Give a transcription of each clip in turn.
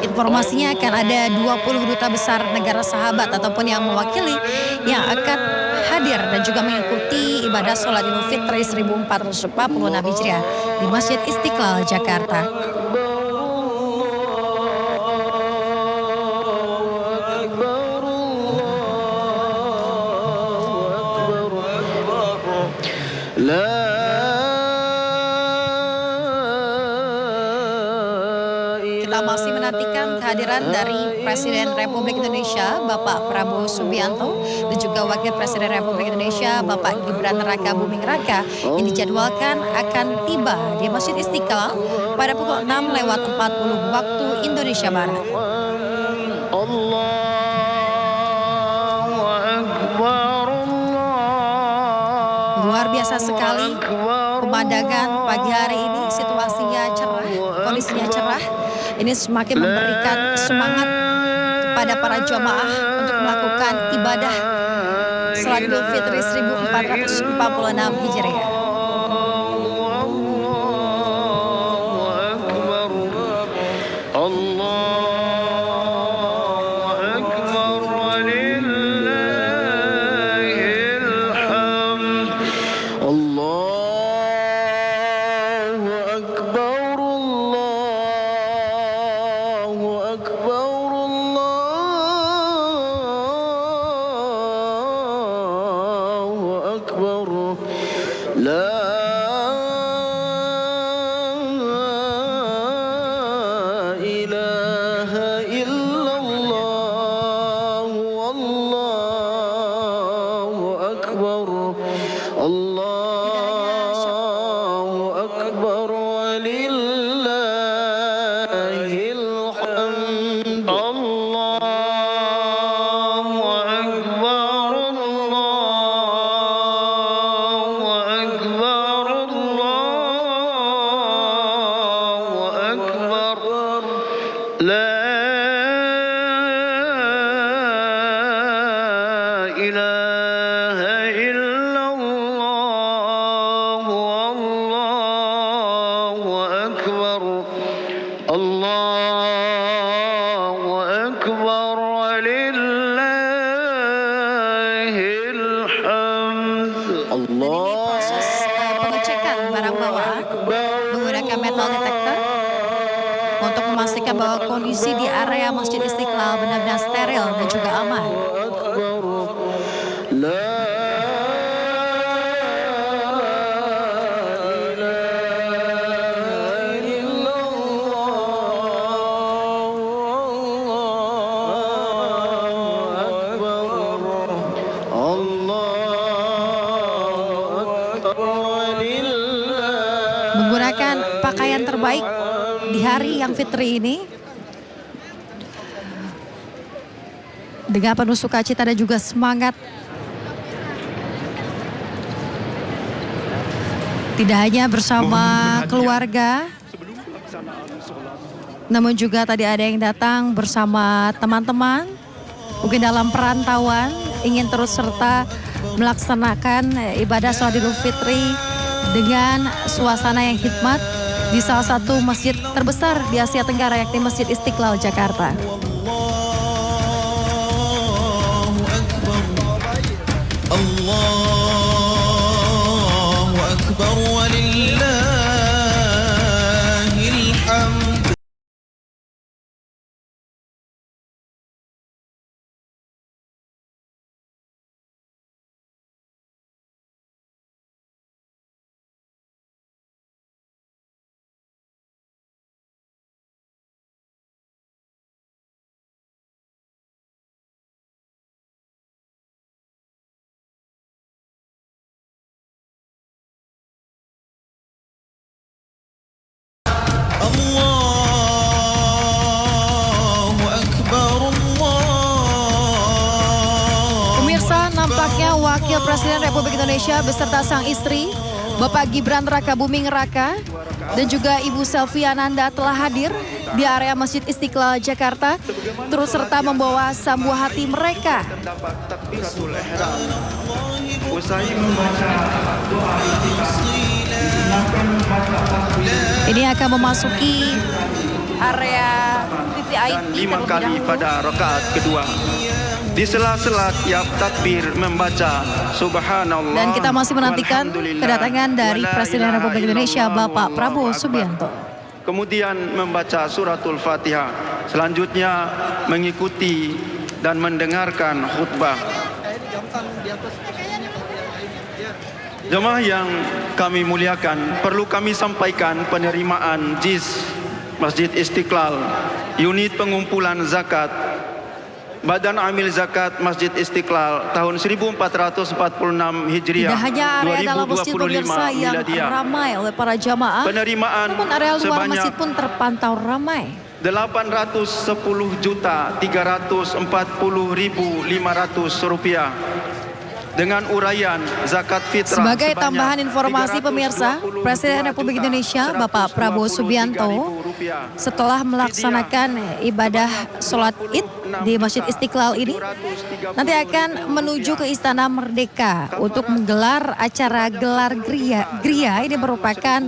Informasinya akan ada 20 duta besar negara sahabat ataupun yang mewakili yang akan hadir dan juga mengikuti ibadah sholat Idul Fitri 1446 Hijriah di Masjid Istiqlal, Jakarta. Kita masih menantikan kehadiran dari Presiden Republik Indonesia Bapak Prabowo Subianto dan juga Wakil Presiden Republik Indonesia Bapak Gibran Rakabuming Raka yang dijadwalkan akan tiba di Masjid Istiqlal pada pukul 6:40 waktu Indonesia Barat. Luar biasa sekali pemandangan pagi hari ini, situasinya cerah, kondisinya cerah. Ini semakin memberikan semangat kepada para jamaah untuk melakukan ibadah sholat Idul Fitri 1446 Hijriah. Memastikan bahwa kondisi di area Masjid Istiqlal benar-benar steril dan juga aman. Menggunakan pakaian terbaik di hari yang fitri ini dengan penuh sukacita dan juga semangat, tidak hanya bersama keluarga, namun juga tadi ada yang datang bersama teman-teman mungkin dalam perantauan ingin terus serta melaksanakan ibadah sholat Idul Fitri dengan suasana yang hikmat di salah satu masjid terbesar di Asia Tenggara, yakni Masjid Istiqlal, Jakarta. Allahu Akbar walillahil hamd. Pemirsa, nampaknya Wakil Presiden Republik Indonesia beserta sang istri, Bapak Gibran Rakabuming Raka, dan juga Ibu Selvi Ananda telah hadir di area Masjid Istiqlal, Jakarta, turut serta membawa sambuah hati mereka. Usai membaca doa ini akan memasuki area dan VIP 5 kali pada rakaat kedua. Di sela-sela tiap takbir membaca Subhanallah. Dan kita masih menantikan kedatangan dari Presiden Republik Indonesia Bapak Prabowo Subianto. Kemudian membaca suratul Fatihah. Selanjutnya mengikuti dan mendengarkan khutbah. Jemaah yang kami muliakan, perlu kami sampaikan penerimaan JIS Masjid Istiqlal, unit pengumpulan zakat Badan Amil Zakat Masjid Istiqlal tahun 1446 Hijriah. Tidak hanya area dalam masjid pemirsa yang ramai oleh para jamaah, penerimaan namun area luar masjid pun terpantau ramai. 810.340.500 rupiah dengan uraian zakat fitrah. Sebagai tambahan informasi pemirsa, Presiden Republik Indonesia Bapak Prabowo Subianto setelah melaksanakan ibadah sholat Id di Masjid Istiqlal ini nanti akan menuju ke Istana Merdeka untuk menggelar acara gelar gria. Ini merupakan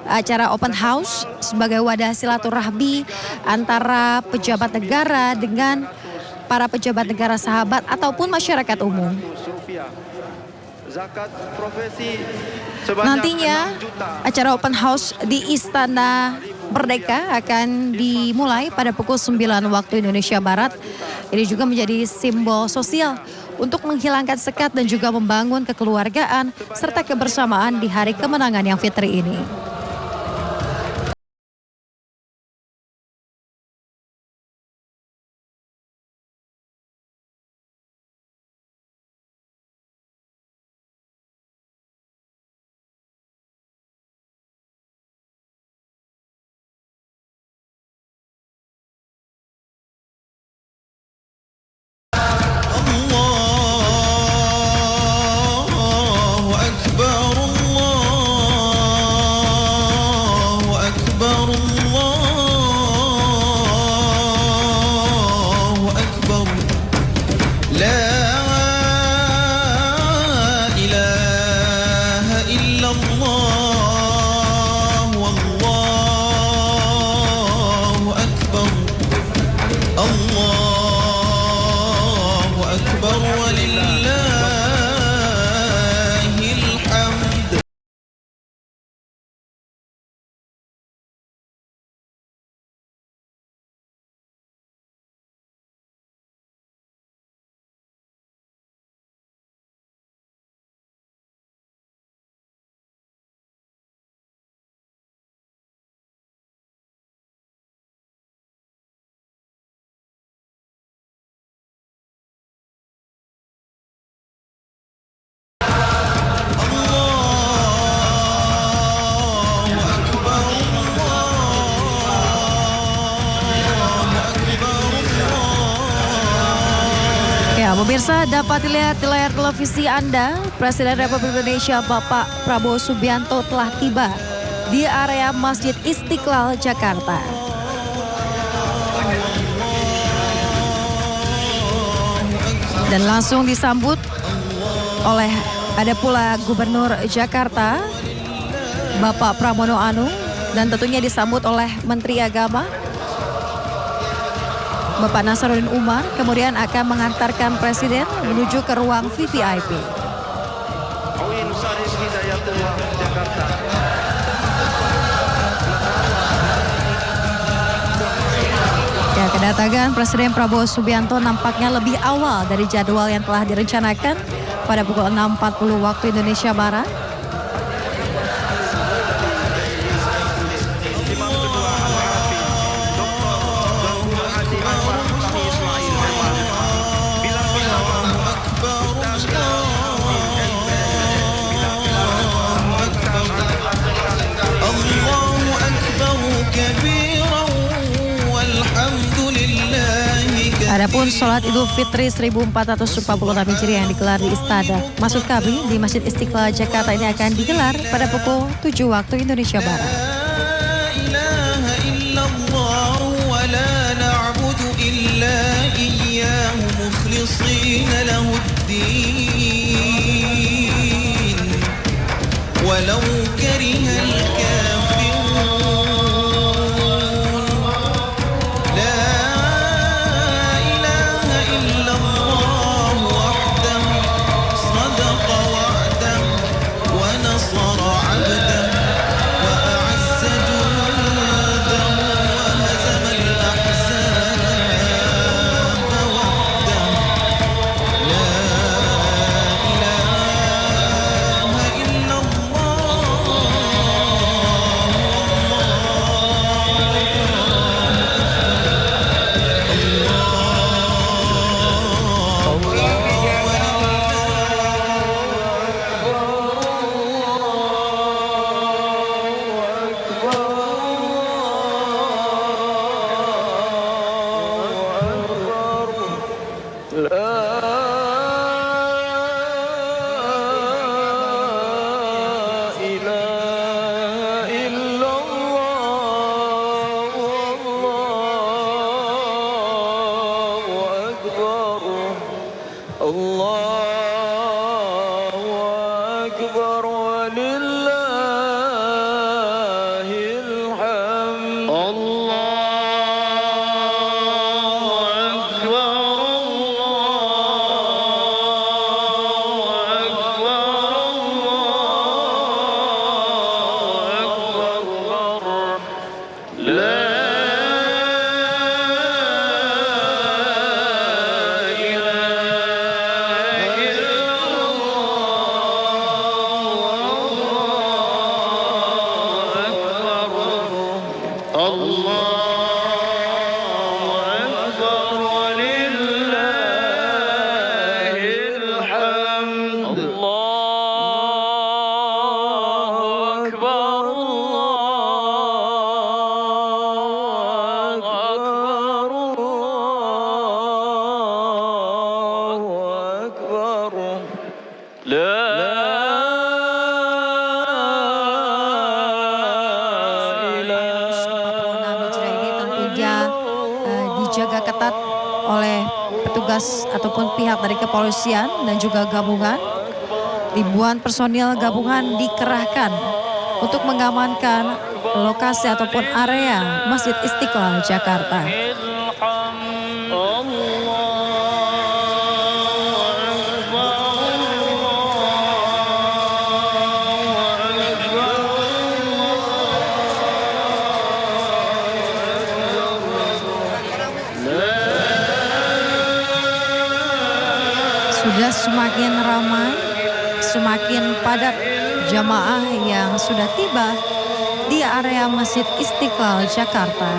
acara open house sebagai wadah silaturahmi antara pejabat negara dengan para pejabat negara sahabat ataupun masyarakat umum. Nantinya acara open house di Istana Merdeka akan dimulai pada pukul 9 waktu Indonesia Barat. Ini juga menjadi simbol sosial untuk menghilangkan sekat dan juga membangun kekeluargaan serta kebersamaan di hari kemenangan yang fitri ini. Pemirsa, dapat dilihat di layar televisi Anda, Presiden Republik Indonesia Bapak Prabowo Subianto telah tiba di area Masjid Istiqlal, Jakarta. Dan langsung disambut oleh ada pula Gubernur Jakarta, Bapak Pramono Anung, dan tentunya disambut oleh Menteri Agama, Bapak Nasaruddin Umar, kemudian akan mengantarkan Presiden menuju ke ruang VVIP. Ya, kedatangan Presiden Prabowo Subianto nampaknya lebih awal dari jadwal yang telah direncanakan pada pukul 6.40 waktu Indonesia Barat. Adapun sholat Idul Fitri 1446 Hijriah yang digelar di Istana, maksud kami di Masjid Istiqlal Jakarta ini akan digelar pada pukul 7 waktu Indonesia Barat. Dijaga ketat oleh petugas ataupun pihak dari kepolisian dan juga gabungan. Ribuan personil gabungan dikerahkan untuk mengamankan lokasi ataupun area Masjid Istiqlal Jakarta. Sudah semakin ramai, semakin padat jamaah yang sudah tiba di area Masjid Istiqlal Jakarta.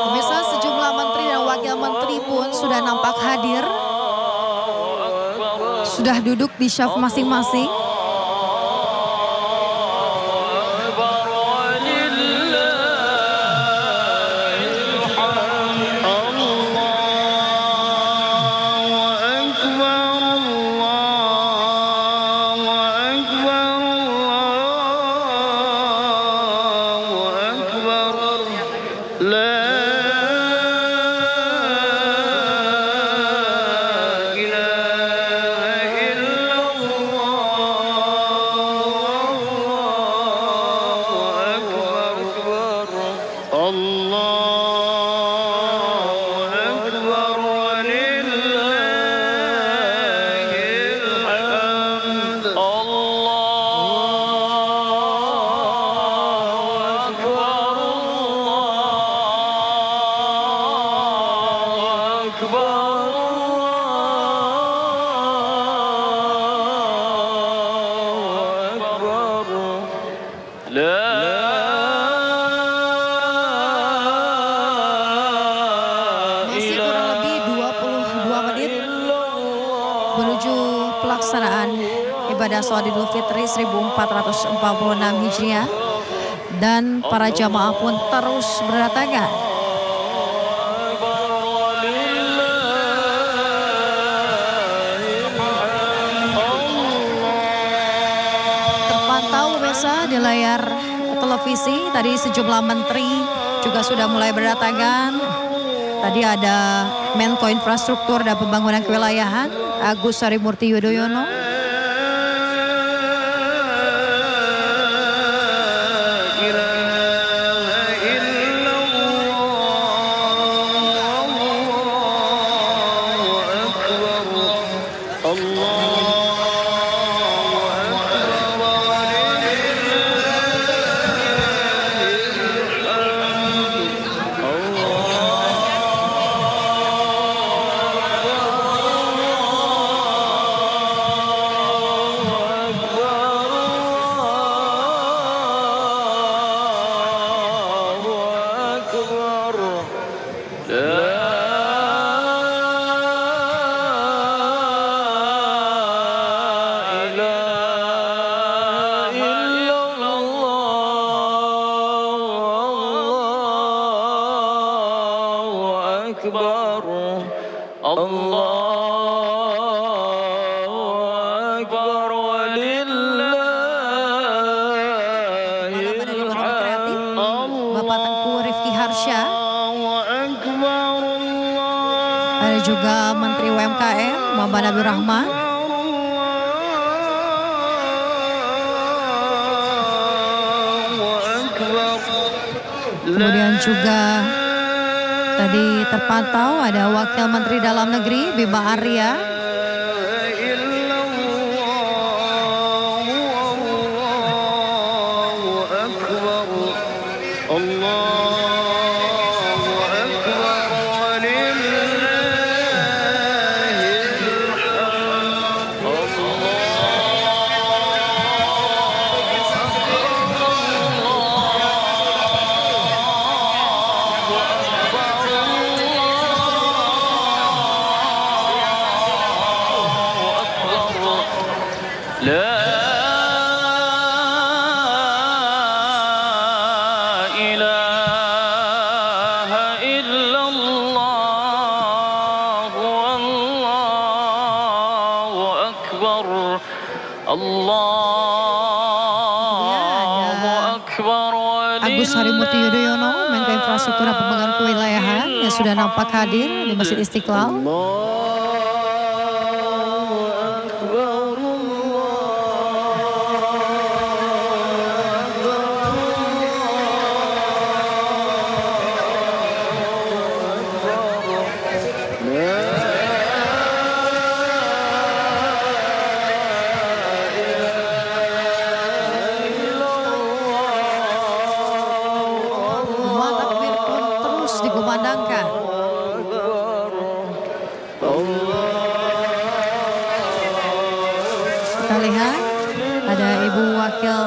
Pemirsa, sejumlah menteri dan wakil menteri pun sudah nampak hadir, sudah duduk di syaf masing-masing. Masih kurang lebih 22 menit menuju pelaksanaan ibadah sholat Idul Fitri 1446 Hijriah, dan para jamaah pun terus berdatangan. Terpantau pemirsa di layar televisi tadi sejumlah menteri juga sudah mulai berdatangan. Tadi ada Menko Infrastruktur dan Pembangunan Kewilayahan Agus Harimurti Yudhoyono. أكبر الله أكبر ولله الحمد Bapak Tengku Rifki Harsha. أكبر Ada juga Menteri UMKM Muhammad Abdul Rahman. Kemudian juga tadi terpantau ada Wakil Menteri Dalam Negeri Bima Arya. Agus Harimurti Yudhoyono, Menko Infrastruktur dan Pembangunan Kewilayahan yang sudah nampak hadir di Masjid Istiqlal. Kita lihat ada Ibu Wakil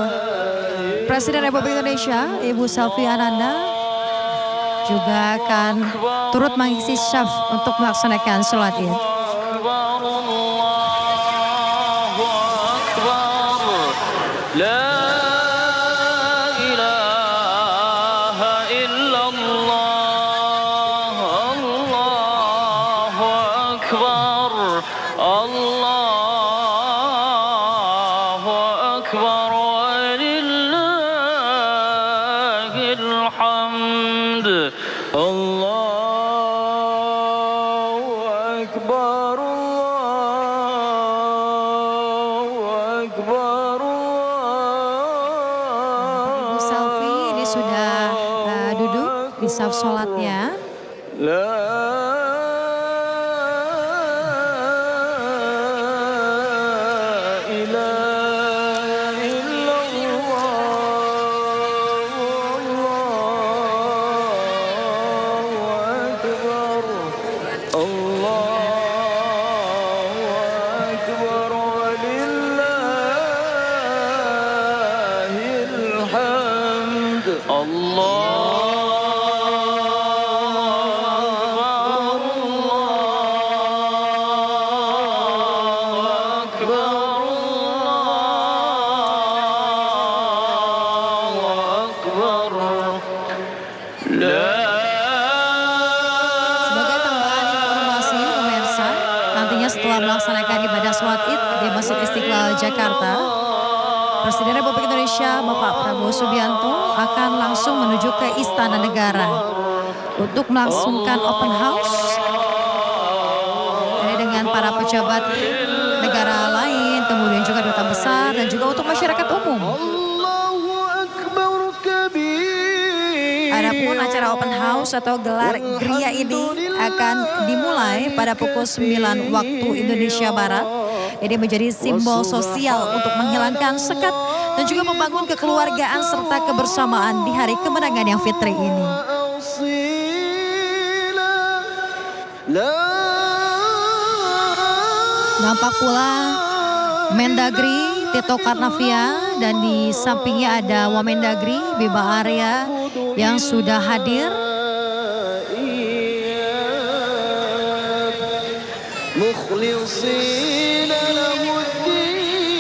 Presiden Republik Indonesia, Ibu Selvi Ananda, juga akan turut mengisi syaf untuk melaksanakan sholat Id. Ibu Selvi ini sudah duduk di saf sholatnya. Sebagai tambahan informasi pemirsa, nantinya setelah melaksanakan ibadah sholat Id di Masjid Istiqlal Jakarta, Presiden Republik Indonesia Bapak Prabowo Subianto akan langsung menuju ke Istana Negara untuk melangsungkan open house dengan para pejabat negara lain, kemudian juga duta besar dan juga untuk masyarakat umum. Adapun acara open house atau gelar geria ini akan dimulai pada pukul 9 waktu Indonesia Barat. Ini menjadi simbol sosial untuk menghilangkan sekat dan juga membangun kekeluargaan serta kebersamaan di hari kemenangan yang fitri ini. Nampak pula Mendagri Tito Karnavian dan di sampingnya ada Wamendagri Bima Arya yang sudah hadir.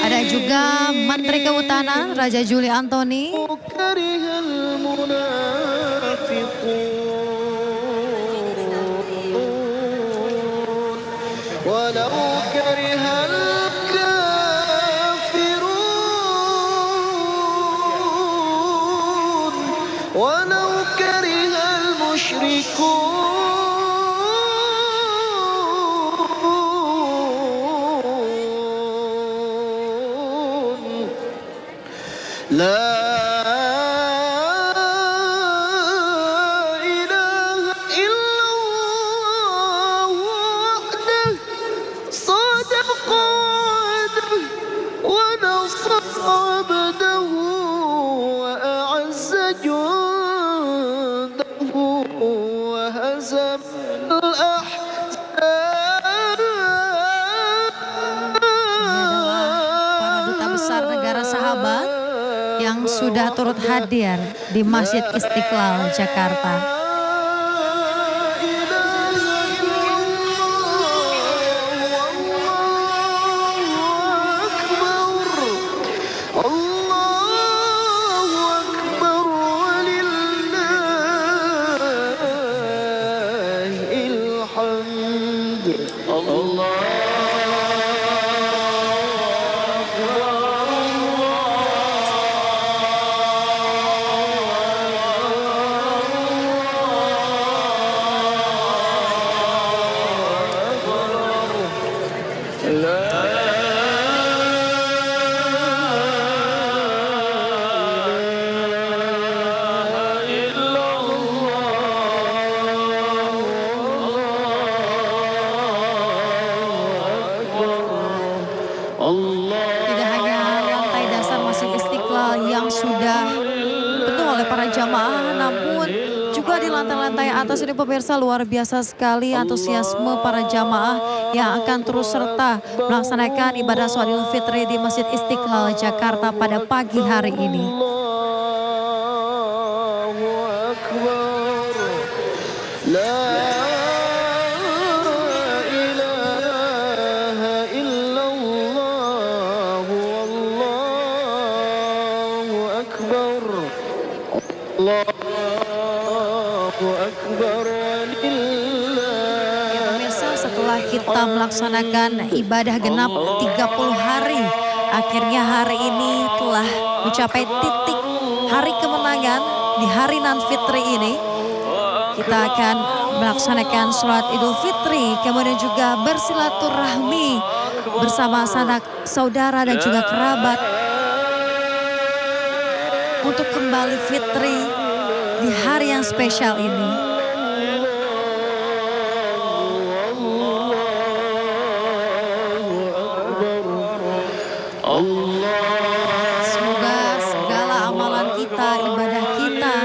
Ada juga Menteri Kehutanan Raja Juli Antoni. ولو كره المشركون لا إله إلا الله وحده صدق وعده ونصر عبده وأعز جنده وهزم Para duta besar negara sahabat yang sudah turut hadir di Masjid Istiqlal Jakarta. Tidak hanya lantai dasar Masjid Istiqlal yang sudah penuh oleh para jamaah, namun juga di lantai-lantai atas ini pemirsa luar biasa sekali antusiasme para jamaah yang akan terus serta melaksanakan ibadah sholat Idul Fitri di Masjid Istiqlal Jakarta pada pagi hari ini. Pemirsa, setelah kita melaksanakan ibadah genap 30 hari, akhirnya hari ini telah mencapai titik hari kemenangan di hari Nan Fitri ini. Kita akan melaksanakan sholat Idul Fitri, kemudian juga bersilaturahmi bersama sanak saudara dan juga kerabat untuk kembali fitri di hari yang spesial ini. Semoga segala amalan kita, ibadah kita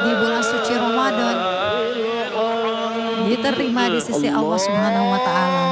di bulan suci Ramadan diterima di sisi Allah Subhanahu wa Ta'ala.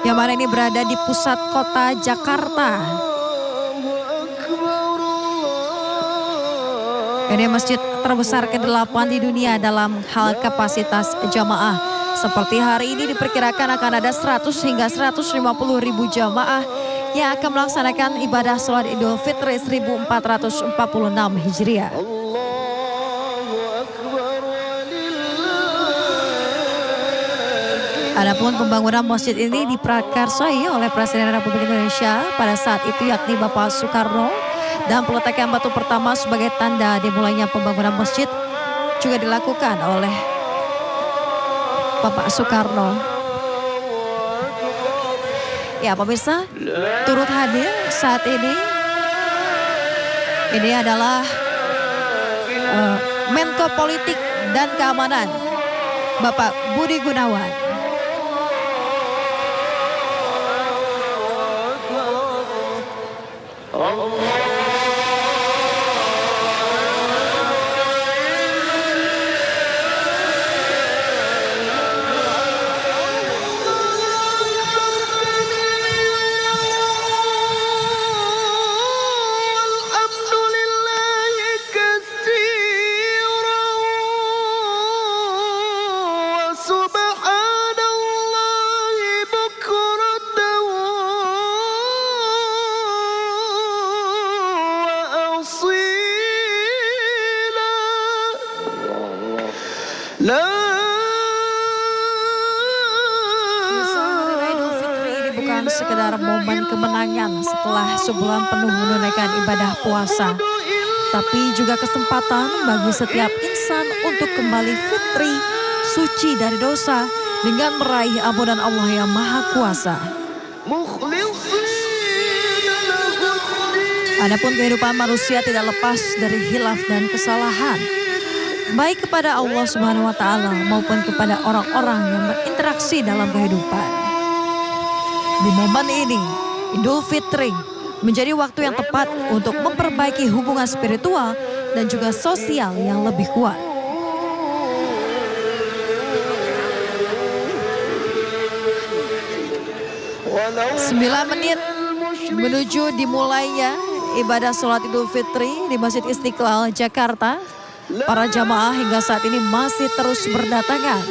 Yang mana ini berada di pusat kota Jakarta. Ini masjid terbesar ke-8 di dunia dalam hal kapasitas jamaah. Seperti hari ini diperkirakan akan ada 100 hingga 150 ribu jamaah yang akan melaksanakan ibadah sholat Idul Fitri 1446 Hijriah. Adapun pembangunan masjid ini diprakarsai oleh Presiden Republik Indonesia pada saat itu, yakni Bapak Soekarno, Dan peletakan batu pertama sebagai tanda dimulainya pembangunan masjid juga dilakukan oleh Bapak Soekarno. Ya pemirsa, turut hadir saat ini. Ini adalah Menko Politik dan Keamanan, Bapak Budi Gunawan. Idul Fitri ini bukan sekedar momen kemenangan setelah sebulan penuh menunaikan ibadah puasa, tapi juga kesempatan bagi setiap insan untuk kembali fitri, suci dari dosa dengan meraih ampunan Allah yang Maha Kuasa. Adapun kehidupan manusia tidak lepas dari hilaf dan kesalahan, baik kepada Allah Subhanahu wa Ta'ala maupun kepada orang-orang yang berinteraksi dalam kehidupan. Di momen ini, Idul Fitri menjadi waktu yang tepat untuk memperbaiki hubungan spiritual dan juga sosial yang lebih kuat. Sembilan menit menuju dimulainya ibadah sholat Idul Fitri di Masjid Istiqlal, Jakarta. Para jamaah hingga saat ini masih terus berdatangan.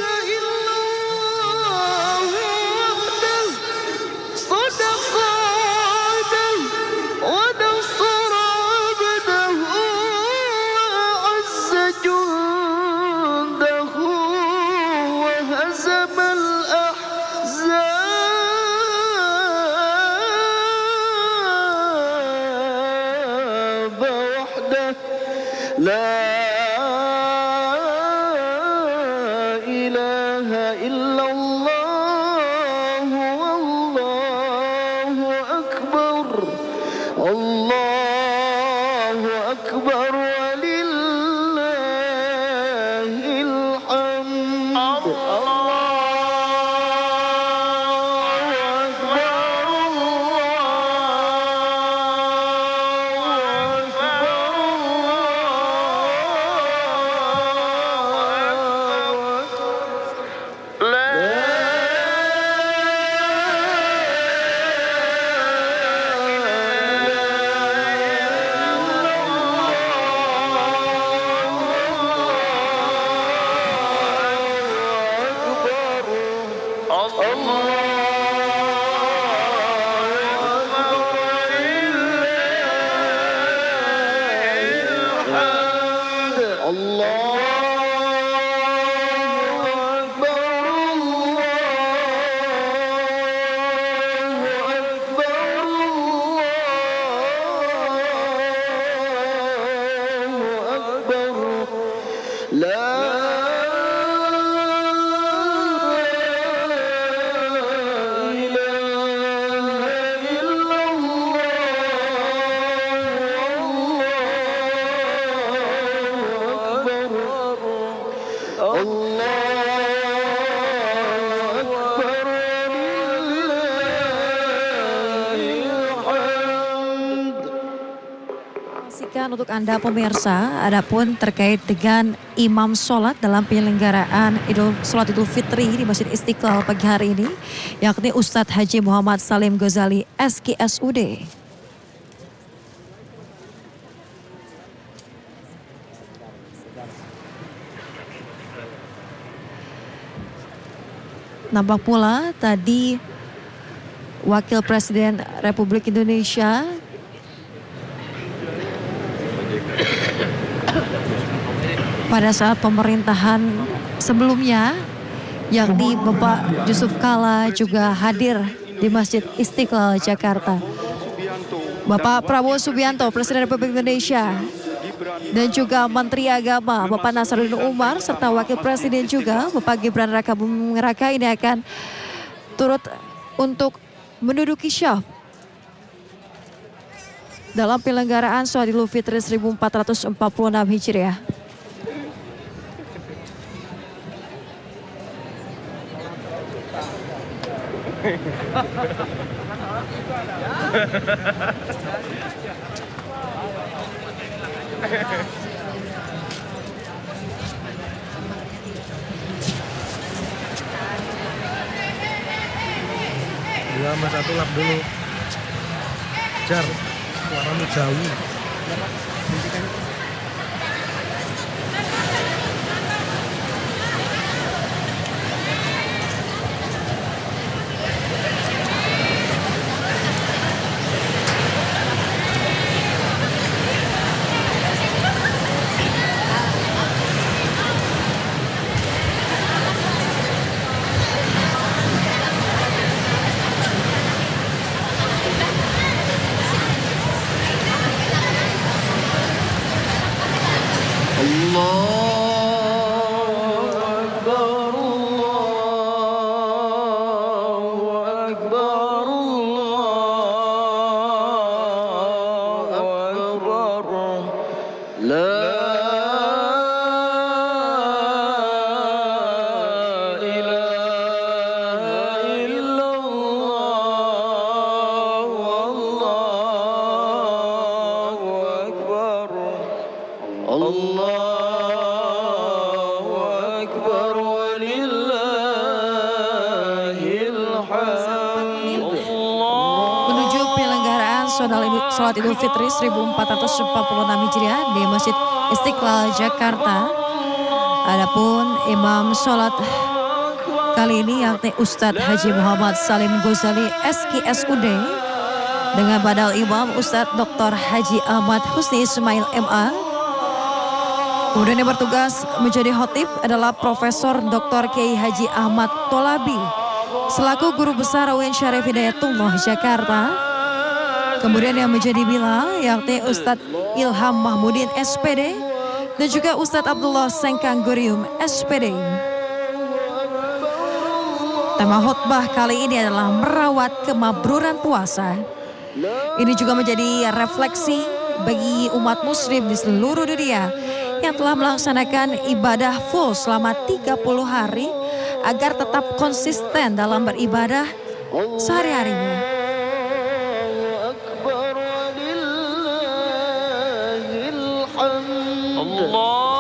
Untuk Anda pemirsa, adapun terkait dengan imam sholat dalam penyelenggaraan sholat Idul Fitri di Masjid Istiqlal pagi hari ini, yakni Ustadz Haji Muhammad Salim Ghazali SKSUD. Nampak pula tadi Wakil Presiden Republik Indonesia pada saat pemerintahan sebelumnya, yakni Bapak Yusuf Kala juga hadir di Masjid Istiqlal, Jakarta. Bapak Prabowo Subianto, Presiden Republik Indonesia, dan juga Menteri Agama Bapak Nasaruddin Umar serta Wakil Presiden juga Bapak Gibran Raka Buming Raka ini akan turut untuk menduduki syaf dalam penyelenggaraan Sholat Idul Fitri 1446 Hijriah. Dua sama satu lap dulu. Jar, suaramu jauh. Menuju penyelenggaraan Sholat Idul Fitri 1446 Hijriah di Masjid Istiqlal Jakarta. Adapun imam sholat kali ini yakni Ustadz Haji Muhammad Salim Ghazali SKSUD dengan badal imam Ustadz Dr. Haji Ahmad Husni Ismail MA. Kemudian yang bertugas menjadi khotib adalah Profesor Dr. Kiai Haji Ahmad Tolabi selaku Guru Besar UIN Syarif Hidayatullah Jakarta. Kemudian yang menjadi bilal yakni Ustadz Ilham Mahmudin SPD dan juga Ustadz Abdullah Sengkanggurium SPD. Tema khutbah kali ini adalah merawat kemabruran puasa. Ini juga menjadi refleksi bagi umat muslim di seluruh dunia yang telah melaksanakan ibadah full selama 30 hari agar tetap konsisten dalam beribadah sehari-harinya. الله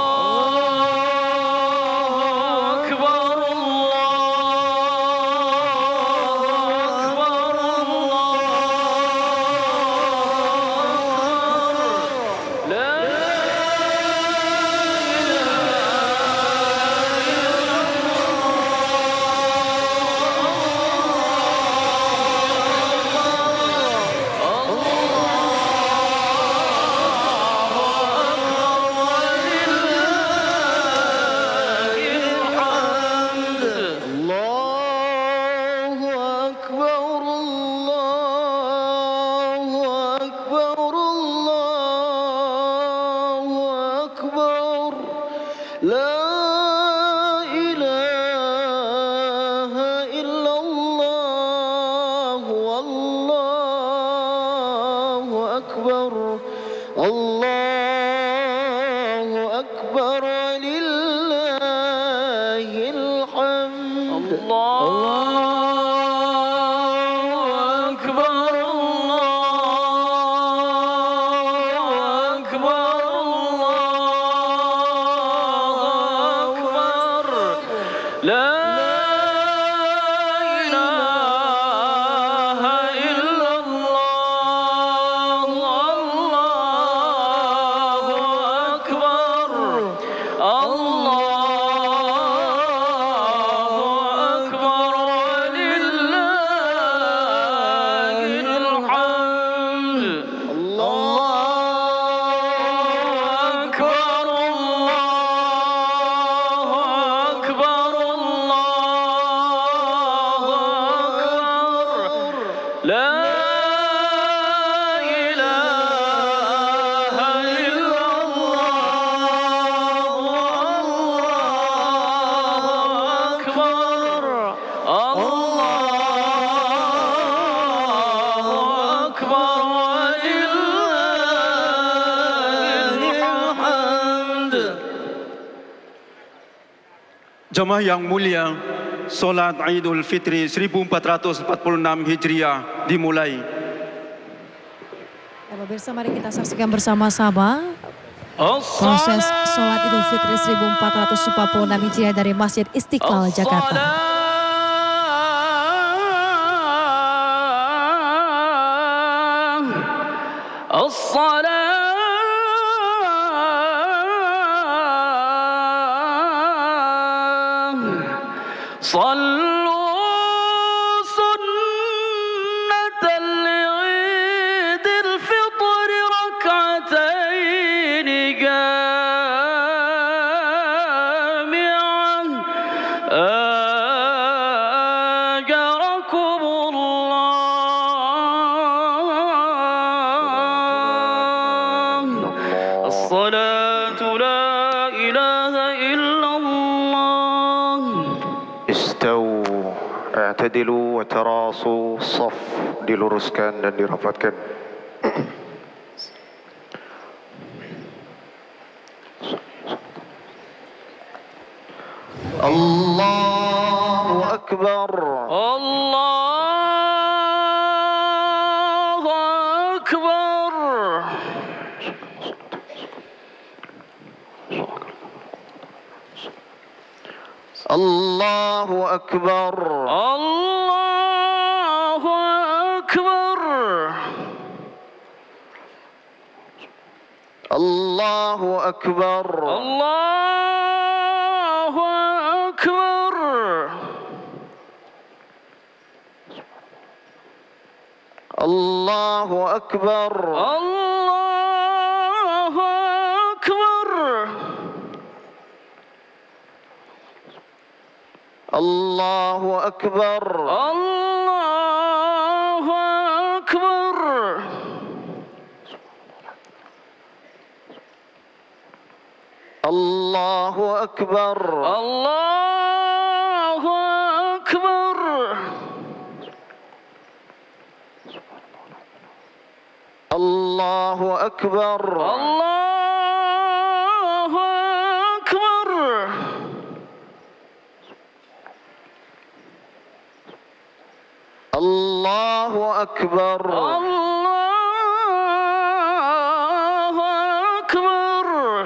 Jemaah yang mulia, Salat Idul Fitri 1446 Hijriah dimulai. Ya, pemirsa, mari kita saksikan bersama-sama proses Salat Idul Fitri 1446 Hijriah dari Masjid Istiqlal, Jakarta. I'tadilu wa tarasu, saf diluruskan dan dirapatkan. Allahu Akbar. Allahu Akbar. Allahu Akbar. Allahu Akbar. Allahu Akbar. Allahu Akbar. Allahu Akbar. Allahu Akbar. Allahu Akbar. Allahu Akbar. Allahu Akbar. Allahu Akbar. Allahu Akbar. Allahu Akbar. Allahu Akbar. Allahu Akbar.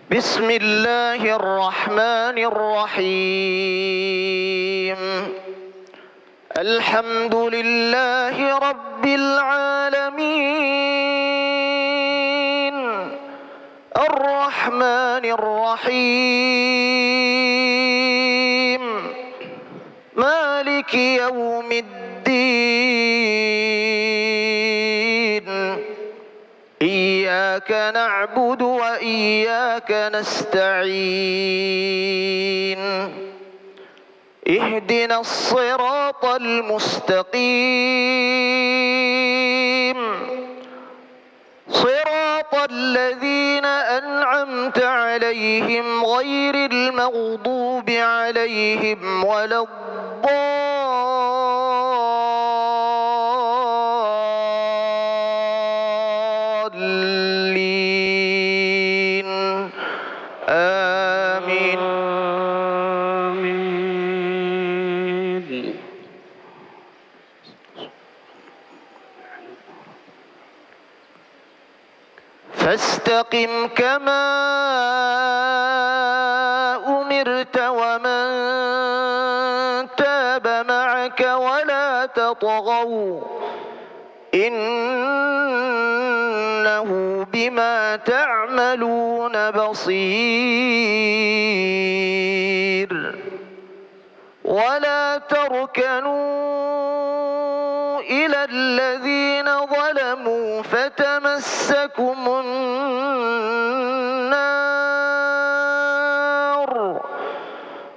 Bismillahirrahmanirrahim. Alhamdulillahi Rabbil alamin. Ar-Rahmanir-Rahim. Maliki yawmiddin. Iyyaka na'budu wa iyyaka nasta'in. Ihdinas siratal mustaqim. Siratal ladzina an'amta 'alaihim ghairil maghdubi 'alaihim waladdallin. Amin. فاستقم كما أمرت ومن تاب معك ولا تطغوا إنه بما تعملون بصير. ولا تركنوا إلى الذين ظلموا فتمسكم النار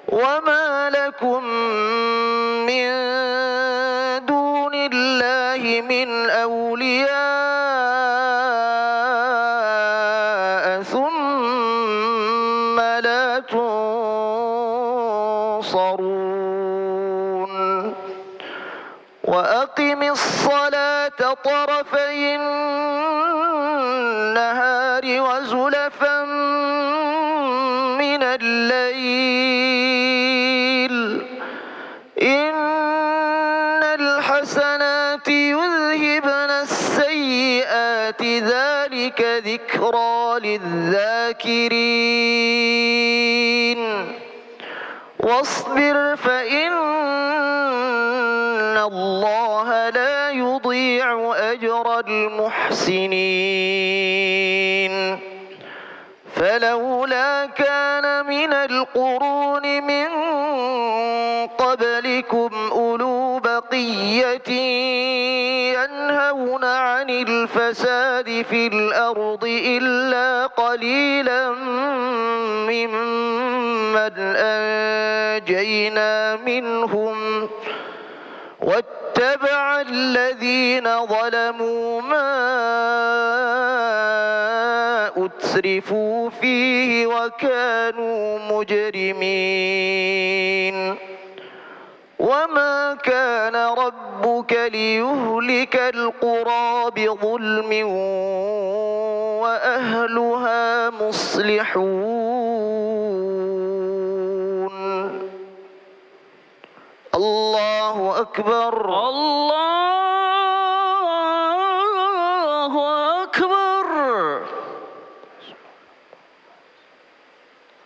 وما لكم من دون الله من أولياء ثم لا تنصرون. وأقم الصلاة طرفي النهار وزلفا الليل إن الحسنات يذهبن السيئات ذلك ذكرى للذاكرين واصبر فإن الله لا يضيع أجر المحسنين فلولا كان من القرون من قبلكم أولو بقية ينهون عن الفساد في الأرض إلا قليلا ممن أنجينا منهم واتبع الذين ظلموا ما أترفوا فيه وكانوا مجرمين وما كان ربك ليهلك القرى بظلم وأهلها مصلحون الله أكبر الله أكبر.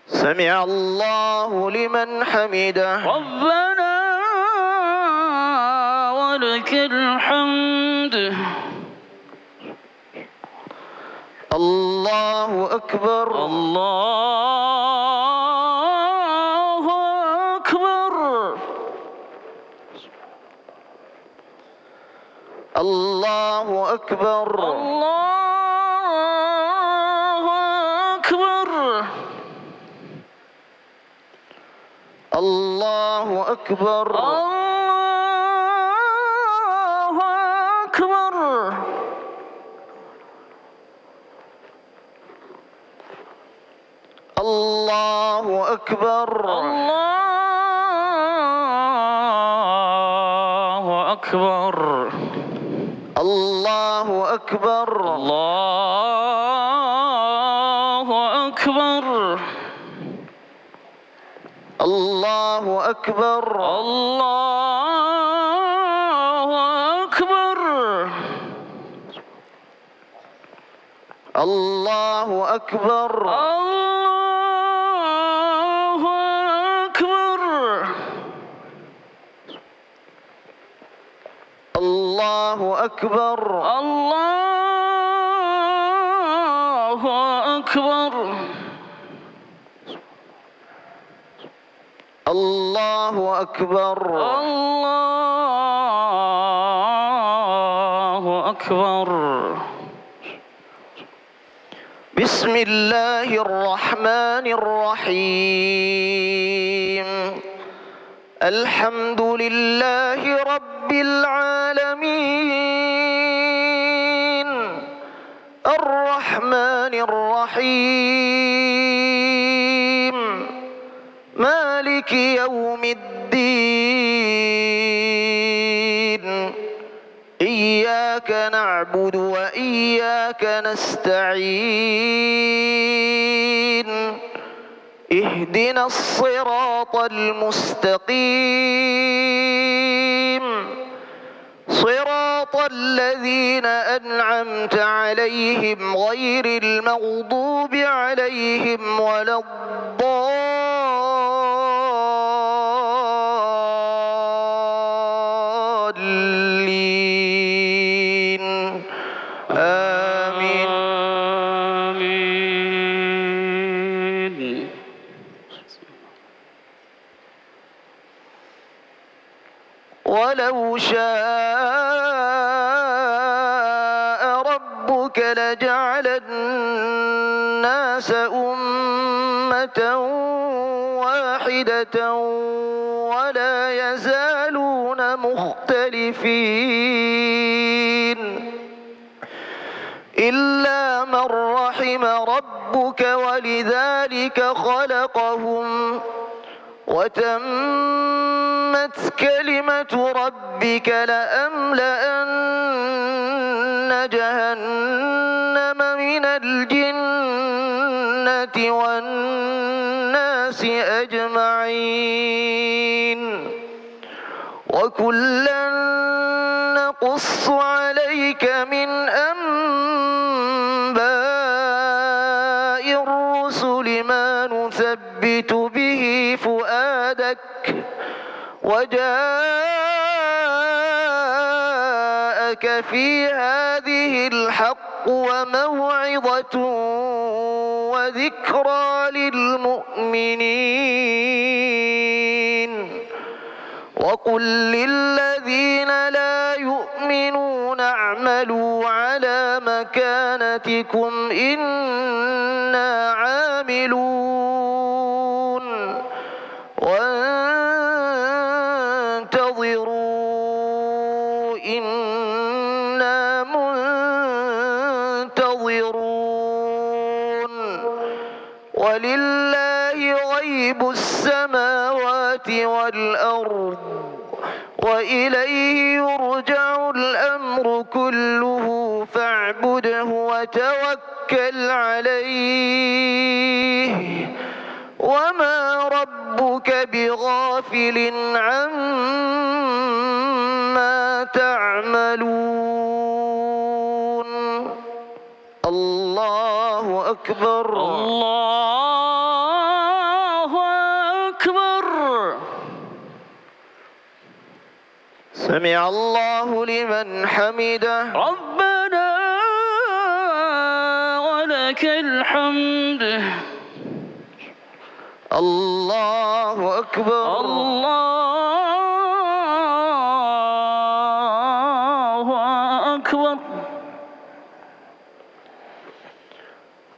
سمع الله لمن حمده ربنا ولك الحمد. الله أكبر الله أكبر. الله أكبر الله أكبر. الله أكبر الله أكبر. الله أكبر الله أكبر. الله أكبر الله أكبر. الله أكبر الله أكبر. الله أكبر الله أكبر. الله أكبر الله أكبر. الله أكبر الله أكبر. بسم الله الرحمن الرحيم الحمد لله رب العالمين الرحمن الرحيم مالك يوم الدين إياك نعبد وإياك نستعين اهدنا الصراط المستقيم صراط الذين أنعمت عليهم غير المغضوب عليهم ولا الضالين آمين آمين. ولو شاء ربك لجعل الناس أمة واحدة ولا يزالون مختلفين إلا من رحم ربك ولذلك خلقهم وتمت كلمة ربك لأملأن جهنم من الجنة والناس الناس أجمعين وكلا نقص عليك من أنباء الرسل ما نثبت به فؤادك وجاءك في هذه الحق وموعظة وذكرى للمؤمنين وقل للذين لا يؤمنون اعملوا على مكانتكم إنا عاملون وانتظروا إنا منتظرون ولله غيب السماوات والأرض وإليه يرجع الأمر كله فاعبده وتوكل عليه وما ربك بغافل عما تعملون الله أكبر الله أكبر. سمع الله لمن حمده ربنا ولك الحمد. الله أكبر الله أكبر.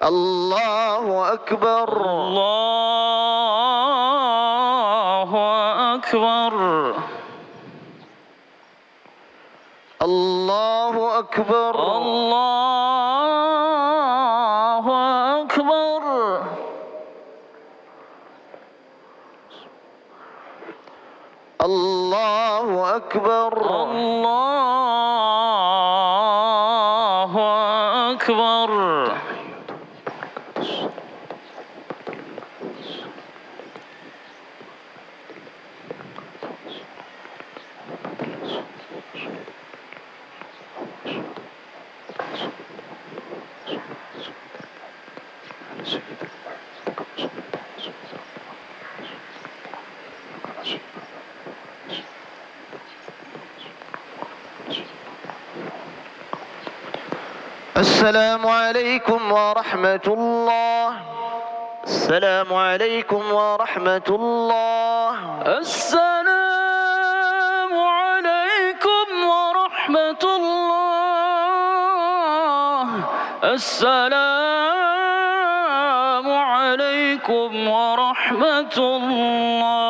الله أكبر الله أكبر. الله أكبر الله أكبر. الله أكبر الله أكبر. السلام عليكم ورحمة الله السلام عليكم ورحمة الله السلام عليكم ورحمة الله. السلام عليكم ورحمة الله.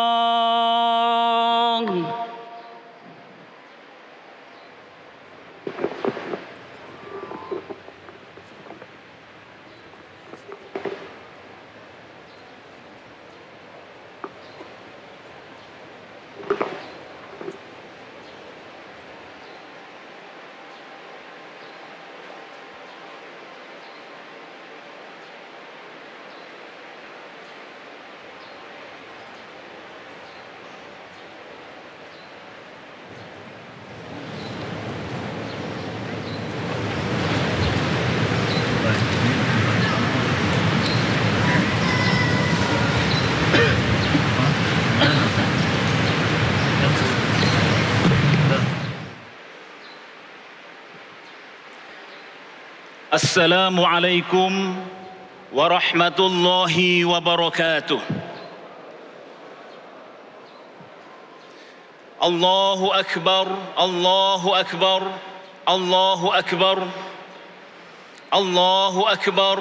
Assalamualaikum warahmatullahi wabarakatuh. Allahu Akbar, Allahu Akbar, Allahu Akbar, Allahu Akbar,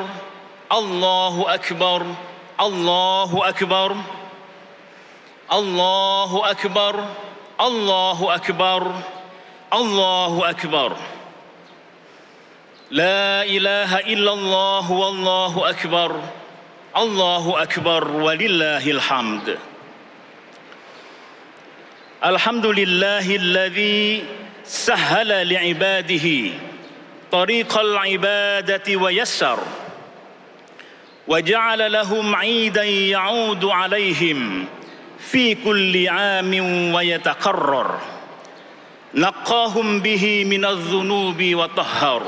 Allahu Akbar, Allahu Akbar, Allahu Akbar, Allahu Akbar, Allahu Akbar. La ilaha illallah wallahu akbar. Allahu akbar walillahil hamd. Alhamdulillahilladzi sahhala li'ibadihi tariqal ibadati wa yassar وجعل لهم عيدا يعود عليهم في كل عام ويتكرر نقاهم به من الذنوب وطهر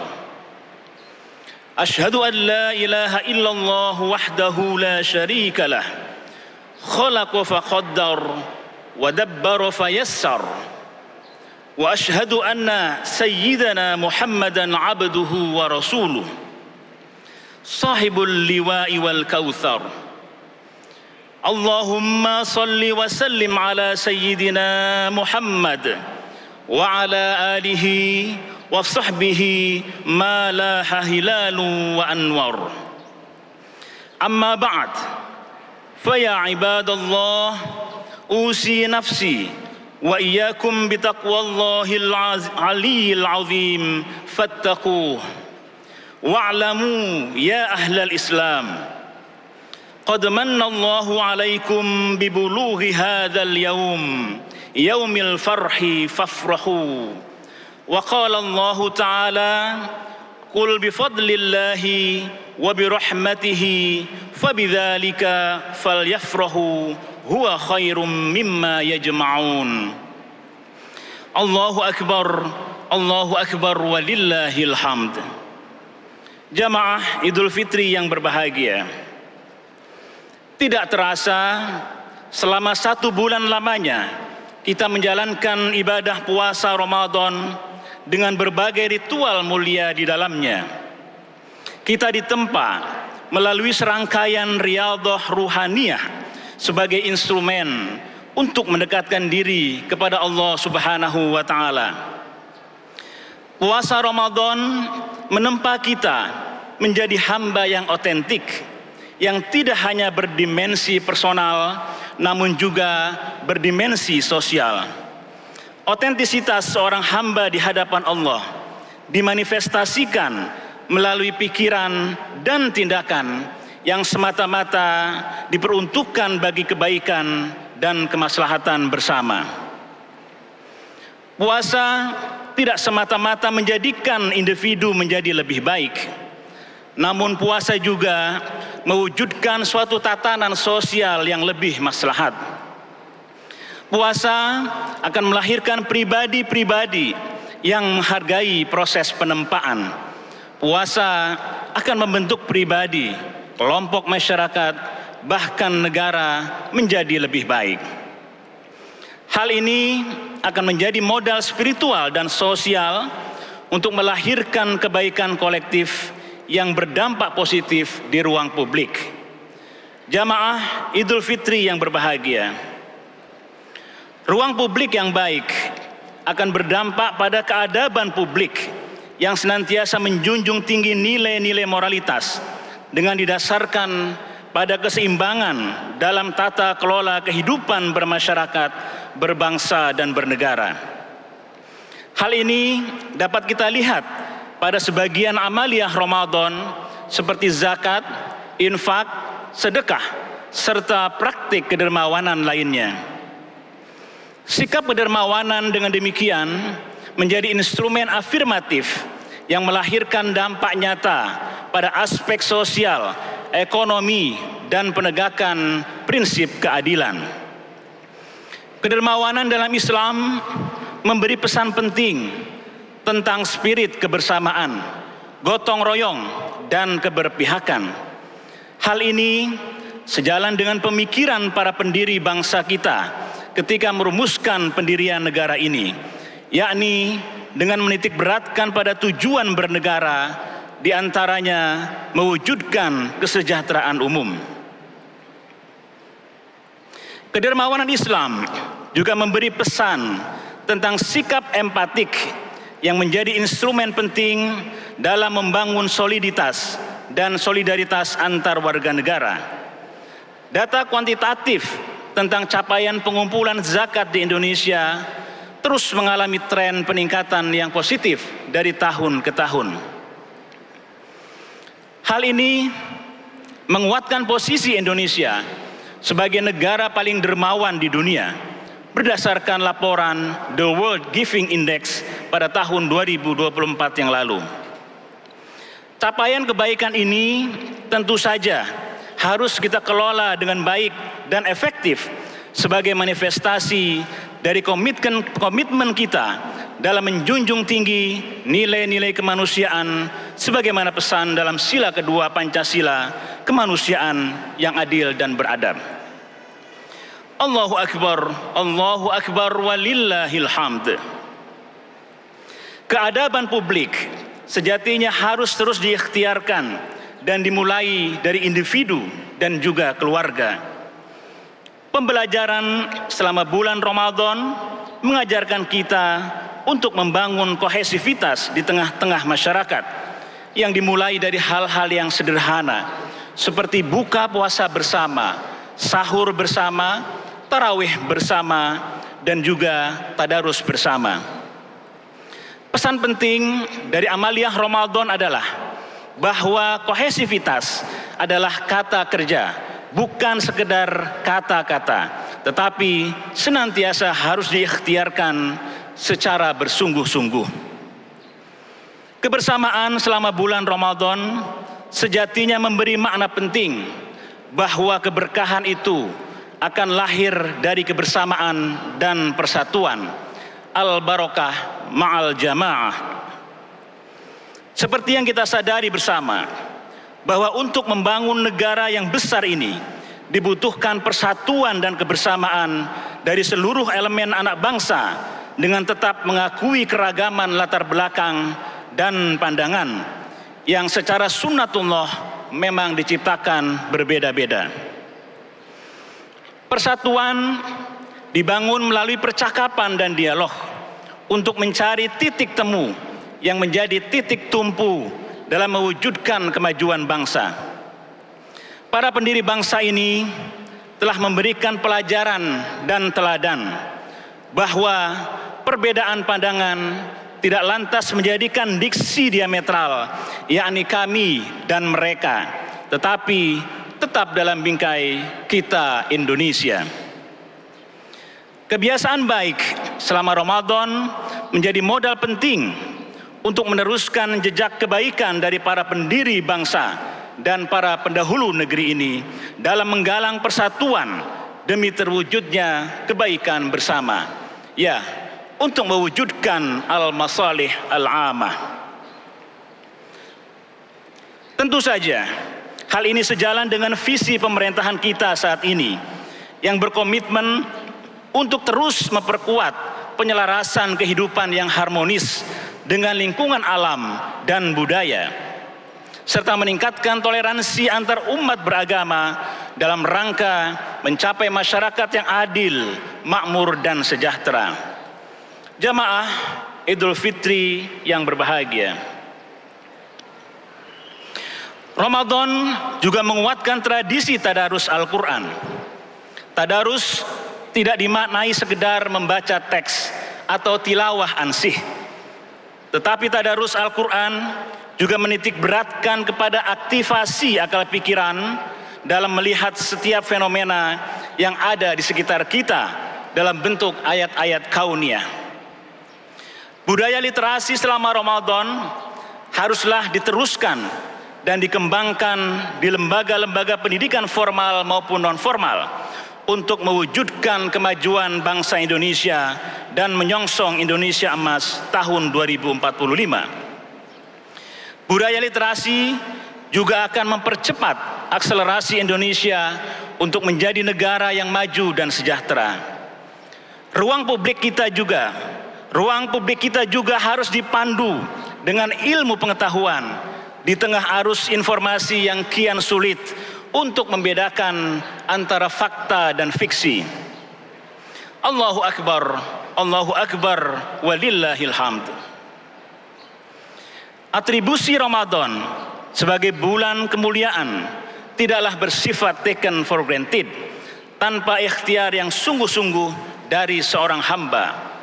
أشهد أن لا إله إلا الله وحده لا شريك له خلق فقدر ودبر فيسر وأشهد أن سيدنا محمدا عبده ورسوله صاحب اللواء والكوثر اللهم صل وسلم على سيدنا محمد وعلى آله وصحبه ما لاح هلال وأنور أما بعد فيا عباد الله أوصي نفسي وإياكم بتقوى الله العلي العظيم فاتقوه واعلموا يا أهل الإسلام قد من الله عليكم ببلوغ هذا اليوم يوم الفرح فافرحوا وقال الله تعالى قل بفضل الله وبرحمته فبذلك فليفرحوا هو خير مما يجمعون الله أكبر ولله الحمد. Jamaah Idul Fitri yang berbahagia, tidak terasa selama 1 bulan lamanya kita menjalankan ibadah puasa Ramadan dengan berbagai ritual mulia di dalamnya. Kita ditempa melalui serangkaian riyadhah ruhaniyah sebagai instrumen untuk mendekatkan diri kepada Allah Subhanahu wa Ta'ala. Puasa Ramadan menempa kita menjadi hamba yang otentik, yang tidak hanya berdimensi personal, namun juga berdimensi sosial. Otentisitas seorang hamba di hadapan Allah dimanifestasikan melalui pikiran dan tindakan yang semata-mata diperuntukkan bagi kebaikan dan kemaslahatan bersama. Puasa tidak semata-mata menjadikan individu menjadi lebih baik, namun puasa juga mewujudkan suatu tatanan sosial yang lebih maslahat. Puasa akan melahirkan pribadi-pribadi yang menghargai proses penempaan. Puasa akan membentuk pribadi, kelompok masyarakat, bahkan negara menjadi lebih baik. Hal ini akan menjadi modal spiritual dan sosial untuk melahirkan kebaikan kolektif yang berdampak positif di ruang publik. Jamaah Idul Fitri yang berbahagia, ruang publik yang baik akan berdampak pada keadaban publik yang senantiasa menjunjung tinggi nilai-nilai moralitas dengan didasarkan pada keseimbangan dalam tata kelola kehidupan bermasyarakat, berbangsa dan bernegara. Hal ini dapat kita lihat pada sebagian amaliyah Ramadan seperti zakat, infak, sedekah, serta praktik kedermawanan lainnya. Sikap kedermawanan dengan demikian menjadi instrumen afirmatif yang melahirkan dampak nyata pada aspek sosial, ekonomi, dan penegakan prinsip keadilan. Kedermawanan dalam Islam memberi pesan penting tentang spirit kebersamaan, gotong royong, dan keberpihakan. Hal ini sejalan dengan pemikiran para pendiri bangsa kita ketika merumuskan pendirian negara ini, yakni dengan menitik beratkan pada tujuan bernegara, diantaranya mewujudkan kesejahteraan umum. Kedermawanan Islam juga memberi pesan tentang sikap empatik yang menjadi instrumen penting dalam membangun soliditas dan solidaritas antar warga negara. Data kuantitatif tentang capaian pengumpulan zakat di Indonesia terus mengalami tren peningkatan yang positif dari tahun ke tahun. Hal ini menguatkan posisi Indonesia sebagai negara paling dermawan di dunia berdasarkan laporan The World Giving Index pada tahun 2024 yang lalu. Capaian kebaikan ini tentu saja harus kita kelola dengan baik dan efektif sebagai manifestasi dari komitmen kita dalam menjunjung tinggi nilai-nilai kemanusiaan sebagaimana pesan dalam sila kedua Pancasila, kemanusiaan yang adil dan beradab. Allahu Akbar walillahil hamd. Keadaban publik sejatinya harus terus diikhtiarkan dan dimulai dari individu dan juga keluarga. Pembelajaran selama bulan Ramadan mengajarkan kita untuk membangun kohesivitas di tengah-tengah masyarakat yang dimulai dari hal-hal yang sederhana seperti buka puasa bersama, sahur bersama, tarawih bersama, dan juga tadarus bersama. Pesan penting dari amaliyah Ramadan adalah bahwa kohesivitas adalah kata kerja, bukan sekedar kata-kata, tetapi senantiasa harus diikhtiarkan secara bersungguh-sungguh. Kebersamaan selama bulan Ramadan sejatinya memberi makna penting bahwa keberkahan itu akan lahir dari kebersamaan dan persatuan. Al-barakah ma'al jamaah. Seperti yang kita sadari bersama, bahwa untuk membangun negara yang besar ini dibutuhkan persatuan dan kebersamaan dari seluruh elemen anak bangsa dengan tetap mengakui keragaman latar belakang dan pandangan yang secara sunnatullah memang diciptakan berbeda-beda. Persatuan dibangun melalui percakapan dan dialog untuk mencari titik temu yang menjadi titik tumpu dalam mewujudkan kemajuan bangsa. Para pendiri bangsa ini telah memberikan pelajaran dan teladan bahwa perbedaan pandangan tidak lantas menjadikan diksi diametral, yakni kami dan mereka, tetapi tetap dalam bingkai kita Indonesia. Kebiasaan baik selama Ramadan menjadi modal penting untuk meneruskan jejak kebaikan dari para pendiri bangsa dan para pendahulu negeri ini dalam menggalang persatuan demi terwujudnya kebaikan bersama. Ya, untuk mewujudkan al-masalih al-amah. Tentu saja, hal ini sejalan dengan visi pemerintahan kita saat ini yang berkomitmen untuk terus memperkuat penyelarasan kehidupan yang harmonis dengan lingkungan alam dan budaya, serta meningkatkan toleransi antar umat beragama dalam rangka mencapai masyarakat yang adil, makmur, dan sejahtera. Jamaah Idul Fitri yang berbahagia, Ramadan juga menguatkan tradisi tadarus Al-Quran. Tadarus tidak dimaknai sekedar membaca teks atau tilawah ansih, tetapi tadarus Al-Quran juga menitik beratkan kepada aktivasi akal pikiran dalam melihat setiap fenomena yang ada di sekitar kita dalam bentuk ayat-ayat kauniyah. Budaya literasi selama Ramadan haruslah diteruskan dan dikembangkan di lembaga-lembaga pendidikan formal maupun non-formal untuk mewujudkan kemajuan bangsa Indonesia dan menyongsong Indonesia Emas tahun 2045. Budaya literasi juga akan mempercepat akselerasi Indonesia untuk menjadi negara yang maju dan sejahtera. Ruang publik kita juga harus dipandu dengan ilmu pengetahuan di tengah arus informasi yang kian sulit untuk membedakan antara fakta dan fiksi. Allahu Akbar walillahil hamd. Atribusi Ramadan sebagai bulan kemuliaan tidaklah bersifat taken for granted tanpa ikhtiar yang sungguh-sungguh dari seorang hamba.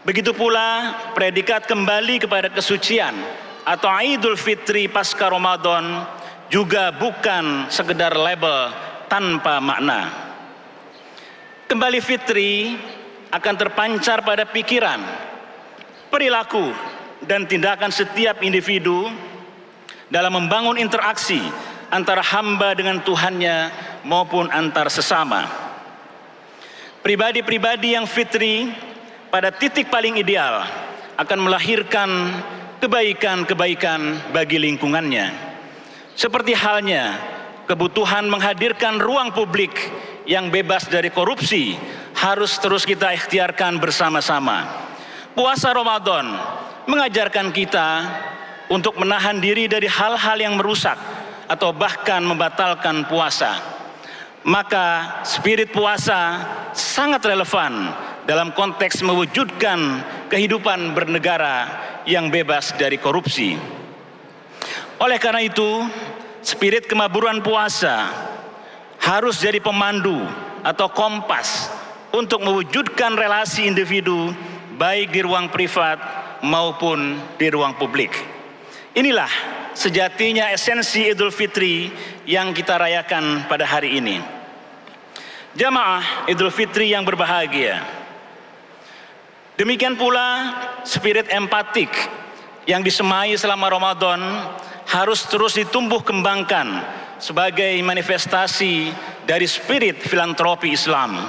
Begitu pula predikat kembali kepada kesucian atau Idul Fitri pasca Ramadan juga bukan sekedar label tanpa makna. Kembali fitri akan terpancar pada pikiran, perilaku, dan tindakan setiap individu dalam membangun interaksi antara hamba dengan Tuhannya maupun antar sesama. Pribadi-pribadi yang fitri pada titik paling ideal akan melahirkan kebaikan-kebaikan bagi lingkungannya. Seperti halnya kebutuhan menghadirkan ruang publik yang bebas dari korupsi harus terus kita ikhtiarkan bersama-sama. Puasa Ramadan mengajarkan kita untuk menahan diri dari hal-hal yang merusak atau bahkan membatalkan puasa. Maka spirit puasa sangat relevan dalam konteks mewujudkan kehidupan bernegara yang bebas dari korupsi. Oleh karena itu, spirit kemaburan puasa harus jadi pemandu atau kompas untuk mewujudkan relasi individu baik di ruang privat maupun di ruang publik. Inilah sejatinya esensi Idul Fitri yang kita rayakan pada hari ini. Jamaah Idul Fitri yang berbahagia. Demikian pula spirit empatik yang disemai selama Ramadan harus terus ditumbuh kembangkan sebagai manifestasi dari spirit filantropi Islam.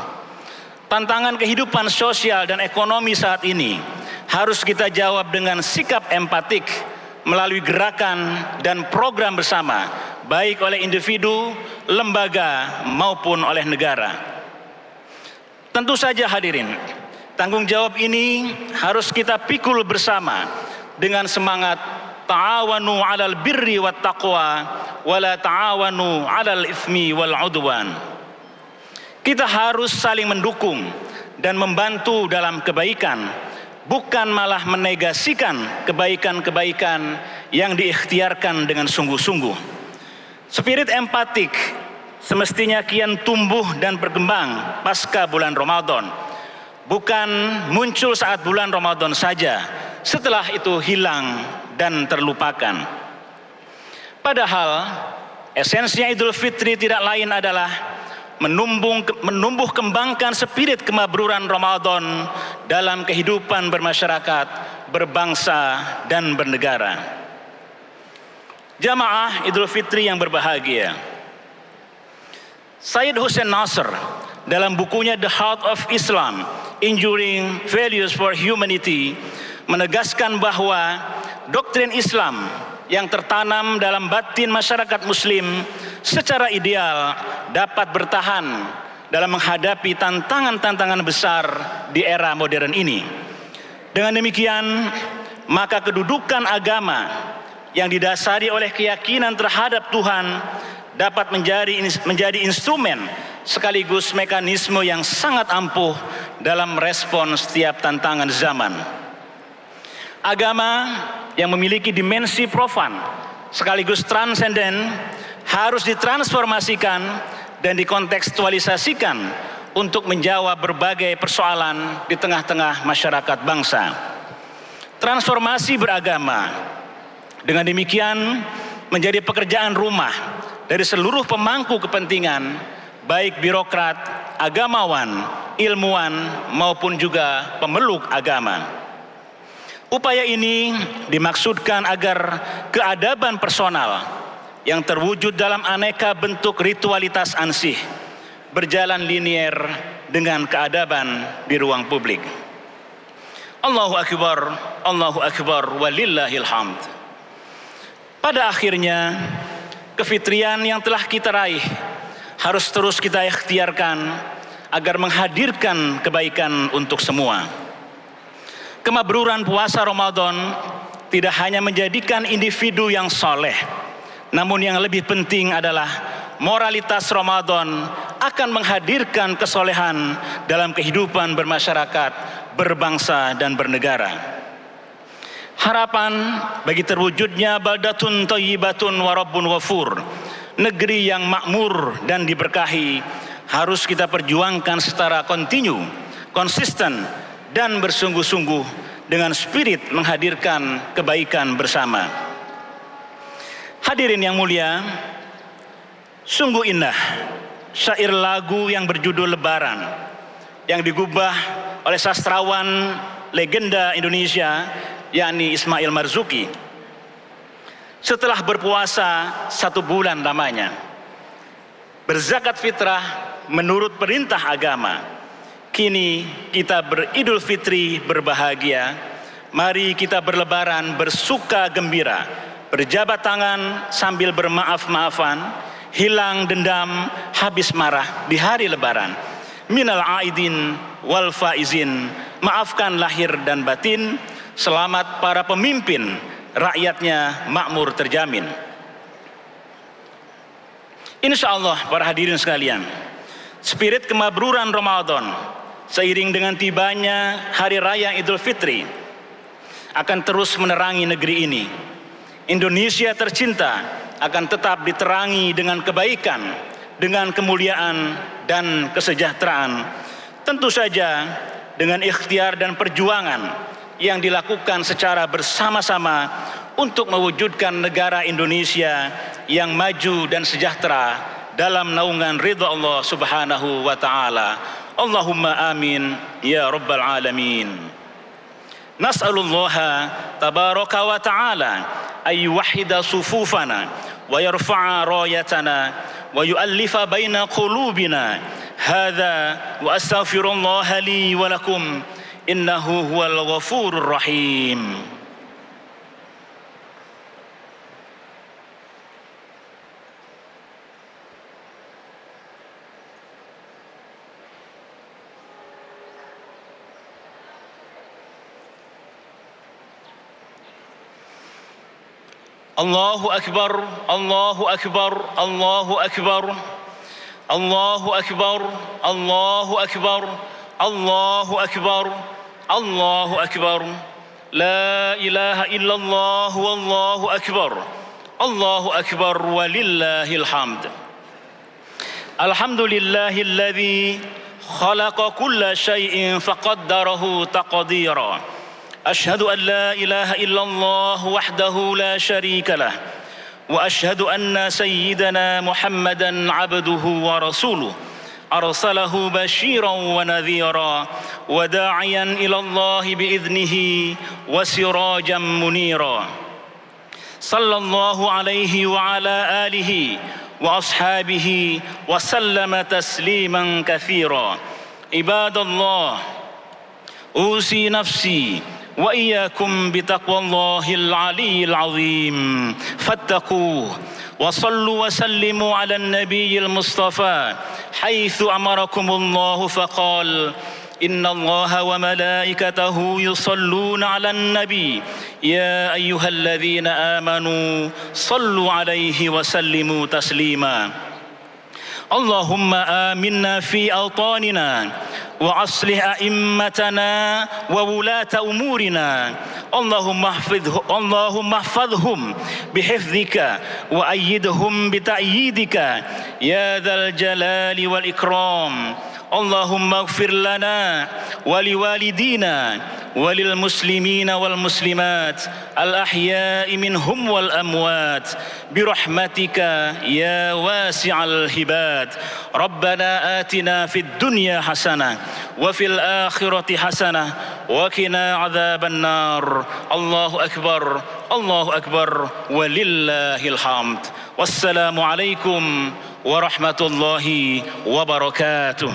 Tantangan kehidupan sosial dan ekonomi saat ini harus kita jawab dengan sikap empatik melalui gerakan dan program bersama, baik oleh individu, lembaga, maupun oleh negara. Tentu saja hadirin, tanggung jawab ini harus kita pikul bersama dengan semangat ta'awanu 'alal birri wat taqwa wa la ta'awanu 'alal itsmi wal 'udwan. Kita harus saling mendukung dan membantu dalam kebaikan, bukan malah menegasikan kebaikan-kebaikan yang diikhtiarkan dengan sungguh-sungguh. Spirit empatik semestinya kian tumbuh dan berkembang pasca bulan Ramadan, bukan muncul saat bulan Ramadan saja, setelah itu hilang dan terlupakan. Padahal esensinya Idul Fitri tidak lain adalah menumbuh kembangkan spirit kemabruran Ramadan dalam kehidupan bermasyarakat, berbangsa, dan bernegara. Jamaah Idul Fitri yang berbahagia, Syed Hussein Nasr dalam bukunya The Heart of Islam, Enduring Values for Humanity menegaskan bahwa doktrin Islam yang tertanam dalam batin masyarakat muslim secara ideal dapat bertahan dalam menghadapi tantangan-tantangan besar di era modern ini. Dengan demikian, maka kedudukan agama yang didasari oleh keyakinan terhadap Tuhan dapat menjadi instrumen sekaligus mekanisme yang sangat ampuh dalam merespon setiap tantangan zaman. Agama yang memiliki dimensi profan sekaligus transenden harus ditransformasikan dan dikontekstualisasikan untuk menjawab berbagai persoalan di tengah-tengah masyarakat bangsa. Transformasi beragama dengan demikian menjadi pekerjaan rumah dari seluruh pemangku kepentingan, baik birokrat, agamawan, ilmuwan, maupun juga pemeluk agama. Upaya ini dimaksudkan agar keadaban personal yang terwujud dalam aneka bentuk ritualitas ansih berjalan linier dengan keadaban di ruang publik. Allahu Akbar, walillahil hamd. Pada akhirnya, kefitrian yang telah kita raih harus terus kita ikhtiarkan agar menghadirkan kebaikan untuk semua. Kemabruran puasa Ramadan tidak hanya menjadikan individu yang soleh, namun yang lebih penting adalah moralitas Ramadan akan menghadirkan kesolehan dalam kehidupan bermasyarakat, berbangsa, dan bernegara. Harapan bagi terwujudnya baldatun thayyibatun wa rabbun ghafur, negeri yang makmur dan diberkahi, harus kita perjuangkan secara kontinu, konsisten, dan bersungguh-sungguh dengan spirit menghadirkan kebaikan bersama. Hadirin yang mulia, sungguh indah syair lagu yang berjudul Lebaran yang digubah oleh sastrawan legenda Indonesia yakni Ismail Marzuki. setelah berpuasa 1 bulan lamanya. Berzakat fitrah menurut perintah agama. Kini kita beridul fitri berbahagia. Mari kita berlebaran bersuka gembira, berjabat tangan sambil bermaaf-maafan, hilang dendam, habis marah di hari lebaran. Minal aidin wal faizin, maafkan lahir dan batin. Selamat para pemimpin, rakyatnya makmur terjamin. Insya Allah para hadirin sekalian, spirit kemabruran Ramadan seiring dengan tibanya Hari Raya Idul Fitri akan terus menerangi negeri ini. Indonesia tercinta akan tetap diterangi dengan kebaikan, dengan kemuliaan dan kesejahteraan. Tentu saja dengan ikhtiar dan perjuangan yang dilakukan secara bersama-sama untuk mewujudkan negara Indonesia yang maju dan sejahtera dalam naungan ridha Allah Subhanahu wa taala. Allahumma amin ya rabbal alamin. Nas'alullaha tabaraka wa ta'ala ay yuwahhida sufufana wa yarfa'a rayatana wa yu'allifa baina qulubina. Hadza wa astaghfirullaha li wa lakum innahu huwal ghafurur rahim. Allahu akbar, Allahu akbar, Allahu akbar, Allahu akbar, Allahu akbar, Allahu akbar, Allahu akbar. La ilaha illallah wallahu akbar. Allahu akbar walillahil hamd. Alhamdulillahilladzi khalaqa kulla syai'in faqaddarahu taqdira. أشهد أن لا إله إلا الله وحده لا شريك له وأشهد أن سيدنا محمدا عبده ورسوله أرسله بشيرا ونذيرا وداعيا إلى الله بإذنه وسراجا منيرا صلى الله عليه وعلى آله وأصحابه وسلم تسليما كثيرا عباد الله أوصي نفسي وإياكم بتقوى الله العلي العظيم فاتقوه وصلوا وسلموا على النبي المصطفى حيث أمركم الله فقال إن الله وملائكته يصلون على النبي يا أيها الذين آمنوا صلوا عليه وسلموا تسليما اللهم آمنا في أوطاننا وأصلح أئمتنا وولاة أمورنا اللهم احفظهم بحفظك وأيدهم بتأييدك يا ذا الجلال والإكرام اللهم اغفر لنا ولوالدينا وللمسلمين والمسلمات الأحياء منهم والأموات برحمتك يا واسع الهبات ربنا آتنا في الدنيا حسنة وفي الآخرة حسنة وقنا عذاب النار الله أكبر ولله الحمد والسلام عليكم ورحمة الله وبركاته.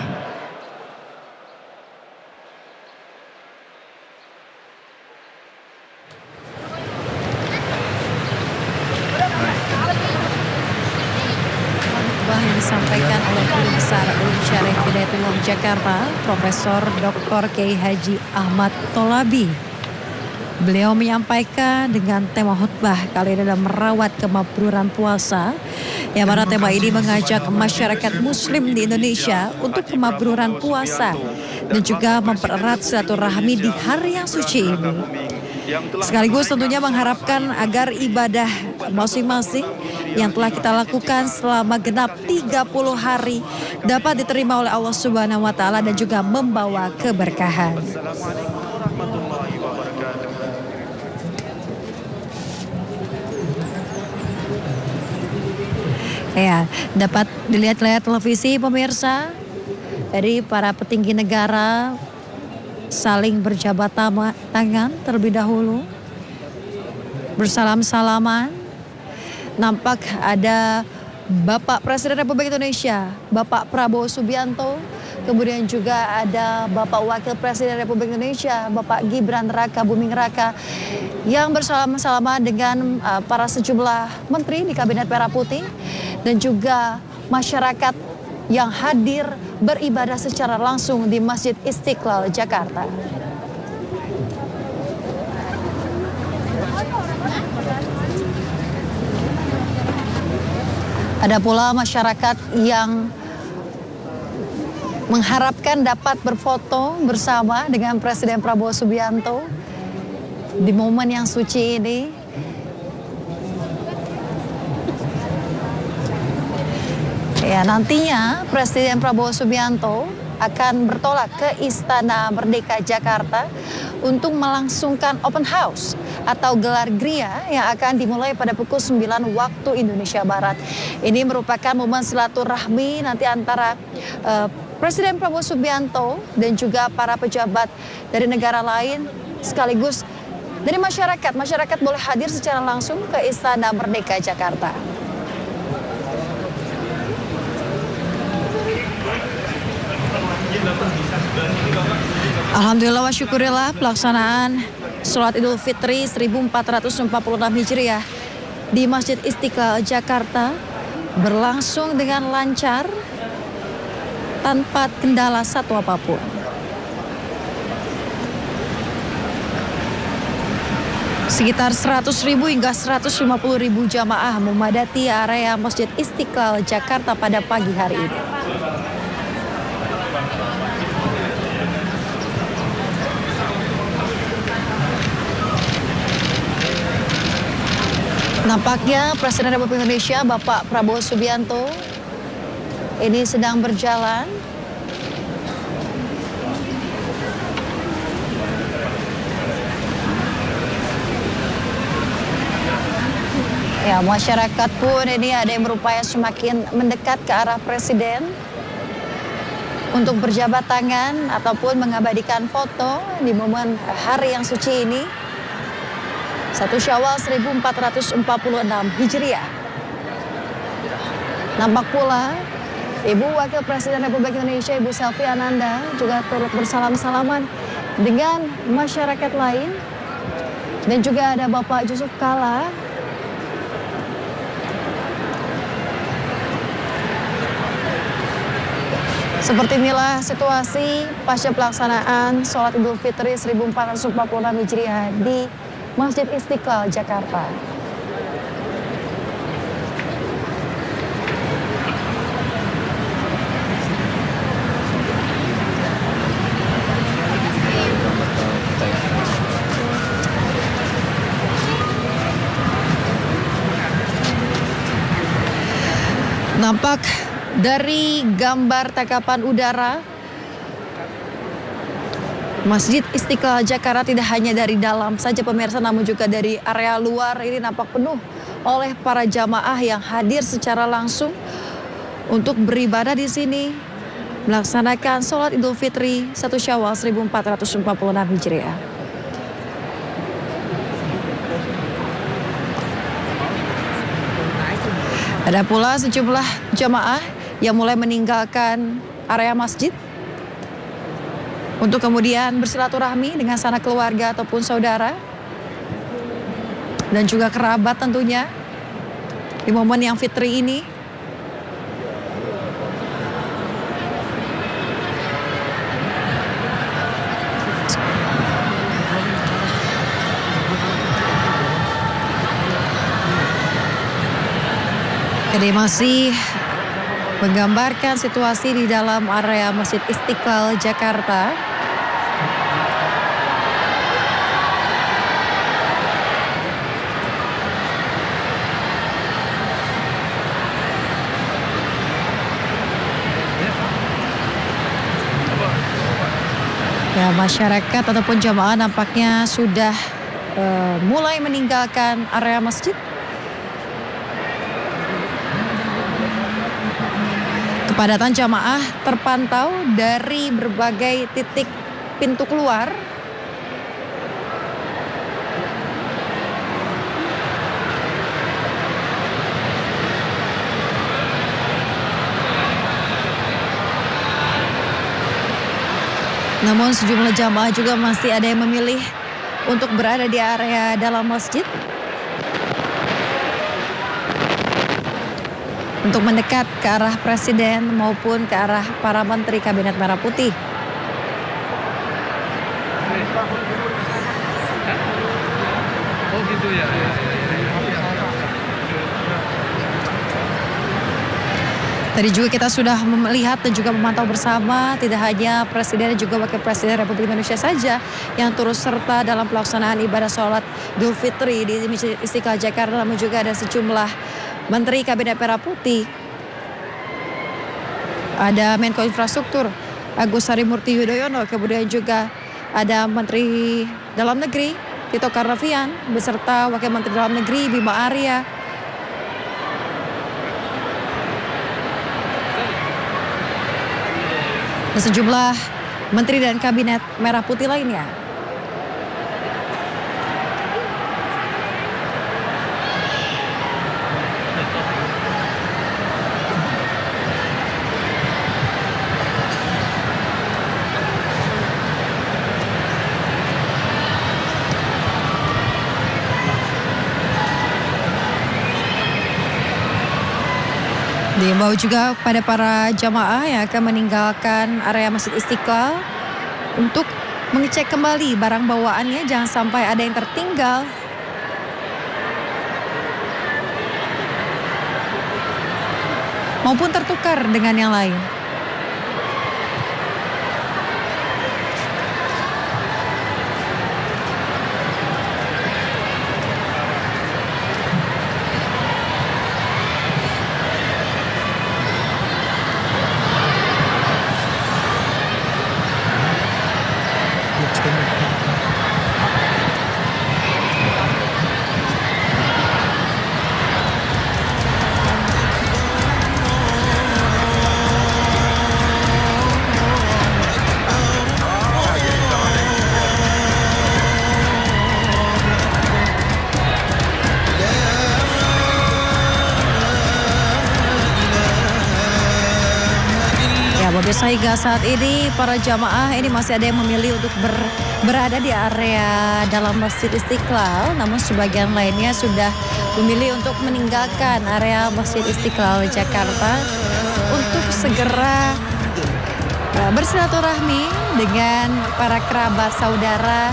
Yang disampaikan oleh Guru Besar Ulum Syarif Hidayatullah Jakarta, Profesor Dr. Kiai Haji Ahmad Tholabi. Beliau menyampaikan dengan tema khutbah kali ini dalam merawat kemabruran puasa, yang mana tema ini mengajak masyarakat muslim di Indonesia untuk kemabruran puasa dan juga mempererat silaturahmi di hari yang suci ini. Sekaligus tentunya mengharapkan agar ibadah masing-masing yang telah kita lakukan selama genap 30 hari dapat diterima oleh Allah Subhanahu wa taala dan juga membawa keberkahan. Ya, dapat dilihat layar televisi pemirsa dari para petinggi negara saling berjabat tangan terlebih dahulu, bersalam-salaman nampak ada Bapak Presiden Republik Indonesia, Bapak Prabowo Subianto, kemudian juga ada Bapak Wakil Presiden Republik Indonesia, Bapak Gibran Raka Buming Raka, yang bersama-sama dengan para sejumlah menteri di Kabinet Merah Putih, dan juga masyarakat yang hadir beribadah secara langsung di Masjid Istiqlal, Jakarta. Ada pula masyarakat yang mengharapkan dapat berfoto bersama dengan Presiden Prabowo Subianto di momen yang suci ini. Ya, nantinya Presiden Prabowo Subianto akan bertolak ke Istana Merdeka Jakarta untuk melangsungkan open house atau gelar gria yang akan dimulai pada pukul 9 waktu Indonesia Barat. Ini merupakan momen silaturahmi nanti antara Presiden Prabowo Subianto dan juga para pejabat dari negara lain, sekaligus dari masyarakat. Masyarakat boleh hadir secara langsung ke Istana Merdeka Jakarta. Alhamdulillah wa syukurillah, pelaksanaan sholat Idul Fitri 1446 Hijriah di Masjid Istiqlal Jakarta berlangsung dengan lancar tanpa kendala satu apapun. Sekitar 100.000 hingga 150.000 jamaah memadati area Masjid Istiqlal Jakarta pada pagi hari ini. Nampaknya Presiden Republik Indonesia Bapak Prabowo Subianto ini sedang berjalan ya, masyarakat pun ini ada yang berupaya semakin mendekat ke arah Presiden untuk berjabat tangan ataupun mengabadikan foto di momen hari yang suci ini. 1 Syawal 1446 Hijriah. Nampak pula Ibu Wakil Presiden Republik Indonesia Ibu Selvi Ananda juga turut bersalam-salaman dengan masyarakat lain. Dan juga ada Bapak Yusuf Kala. Seperti inilah situasi pasca pelaksanaan sholat Idul Fitri 1446 Hijriah di Masjid Istiqlal Jakarta. Nampak dari gambar tangkapan udara, Masjid Istiqlal Jakarta tidak hanya dari dalam saja pemirsa, namun juga dari area luar ini nampak penuh oleh para jamaah yang hadir secara langsung untuk beribadah di sini, melaksanakan sholat Idul Fitri 1 Syawal 1446 Hijriah. Ada pula sejumlah jamaah yang mulai meninggalkan area masjid untuk kemudian bersilaturahmi dengan sanak keluarga ataupun saudara dan juga kerabat tentunya di momen yang fitri ini. Jadi masih menggambarkan situasi di dalam area Masjid Istiqlal Jakarta. Ya, masyarakat ataupun jamaah nampaknya sudah mulai meninggalkan area masjid. Kepadatan jamaah terpantau dari berbagai titik pintu keluar. Namun sejumlah jamaah juga masih ada yang memilih untuk berada di area dalam masjid untuk mendekat ke arah presiden maupun ke arah para menteri Kabinet Merah Putih. Oh gitu ya. Tadi juga kita sudah melihat dan juga memantau bersama tidak hanya Presiden dan juga Wakil Presiden Republik Indonesia saja yang turut serta dalam pelaksanaan ibadah sholat Idul Fitri di Masjid Istiqlal Jakarta, namun juga ada sejumlah Menteri Kabinet Merah Putih. Ada Menko Infrastruktur Agus Harimurti Yudhoyono, kemudian juga ada Menteri Dalam Negeri Tito Karnavian beserta Wakil Menteri Dalam Negeri Bima Arya. Dan sejumlah menteri dan kabinet Merah Putih lainnya. Diimbau juga pada para jamaah yang akan meninggalkan area Masjid Istiqlal untuk mengecek kembali barang bawaannya, jangan sampai ada yang tertinggal. Maupun tertukar dengan yang lain. Pemirsa, hingga saat ini para jamaah ini masih ada yang memilih untuk berada di area dalam Masjid Istiqlal, namun sebagian lainnya sudah memilih untuk meninggalkan area Masjid Istiqlal Jakarta untuk segera bersilaturahmi dengan para kerabat saudara.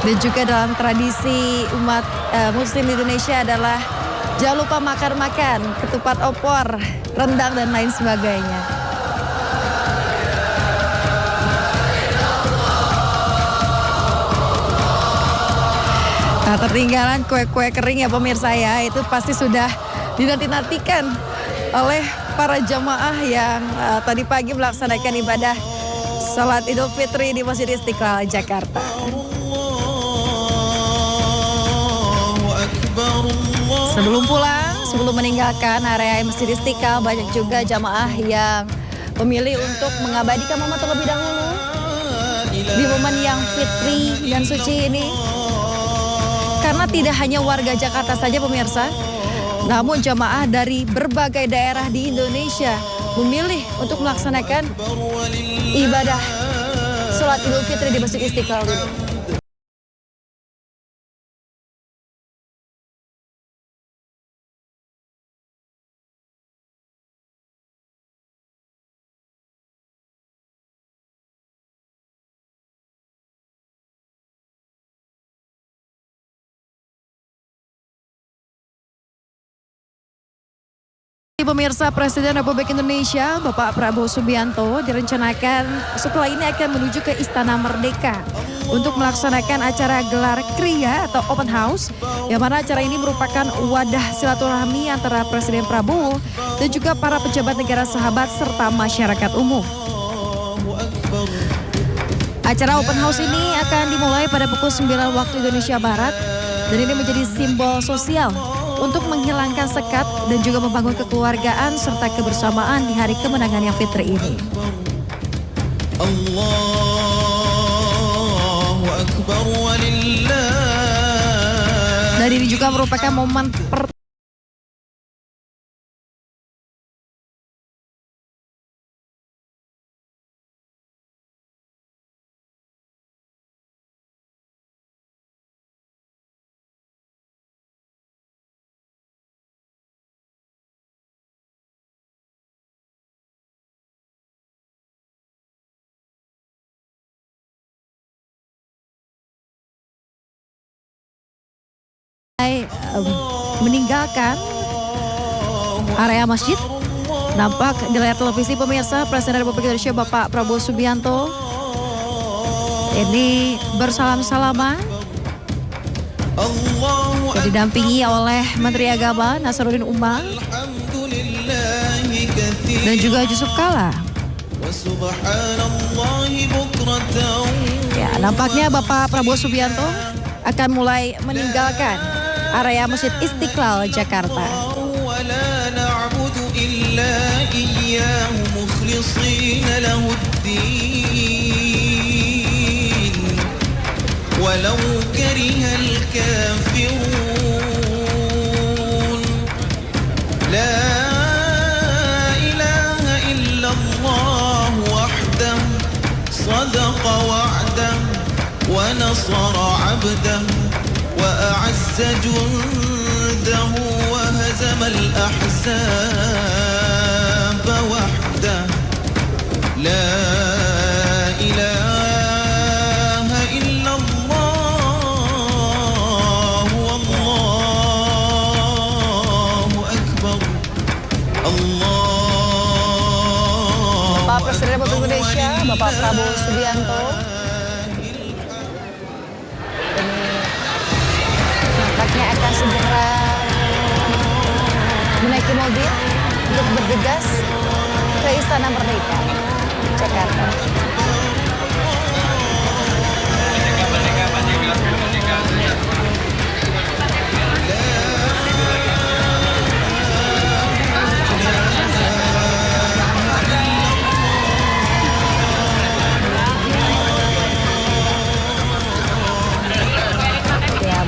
Dan juga dalam tradisi umat muslim di Indonesia adalah jangan lupa makan-makan ketupat opor, rendang dan lain sebagainya. Tak tertinggalan kue-kue kering ya pemirsa ya, itu pasti sudah dinanti-nantikan oleh para jamaah yang tadi pagi melaksanakan ibadah salat Idul Fitri di Masjid Istiqlal Jakarta. Sebelum pulang, sebelum meninggalkan area Masjid Istiqlal, banyak juga jamaah yang memilih untuk mengabadikan momen terlebih dahulu di momen yang fitri dan suci ini. Karena tidak hanya warga Jakarta saja pemirsa, namun jamaah dari berbagai daerah di Indonesia memilih untuk melaksanakan ibadah sholat Idul Fitri di Masjid Istiqlal ini. Pemirsa, Presiden Republik Indonesia Bapak Prabowo Subianto direncanakan setelah ini akan menuju ke Istana Merdeka untuk melaksanakan acara gelar Kriya atau Open House, yang mana acara ini merupakan wadah silaturahmi antara Presiden Prabowo dan juga para pejabat negara sahabat serta masyarakat umum. Acara Open House ini akan dimulai pada pukul 9 waktu Indonesia Barat dan ini menjadi simbol sosial untuk menghilangkan sekat dan juga membangun kekeluargaan serta kebersamaan di hari kemenangan yang fitri ini. Dan ini juga merupakan momen meninggalkan area masjid. Nampak di layar televisi pemirsa, Presiden Republik Indonesia Bapak Prabowo Subianto ini bersalam-salaman yang didampingi oleh Menteri Agama Nasaruddin Umar dan juga Yusuf Kala. Ya, nampaknya Bapak Prabowo Subianto akan mulai meninggalkan area Masjid Istiqlal Jakarta. ولو كره الكافرون لا إله إلا الله وحده صدق وعده ونصر عبده وأعز جنده وهزم الأحزاب وحده لا إله Presiden Republik Indonesia Bapak Prabowo Subianto nampaknya akan segera menaiki mobil untuk bergegas ke Istana Merdeka, Jakarta.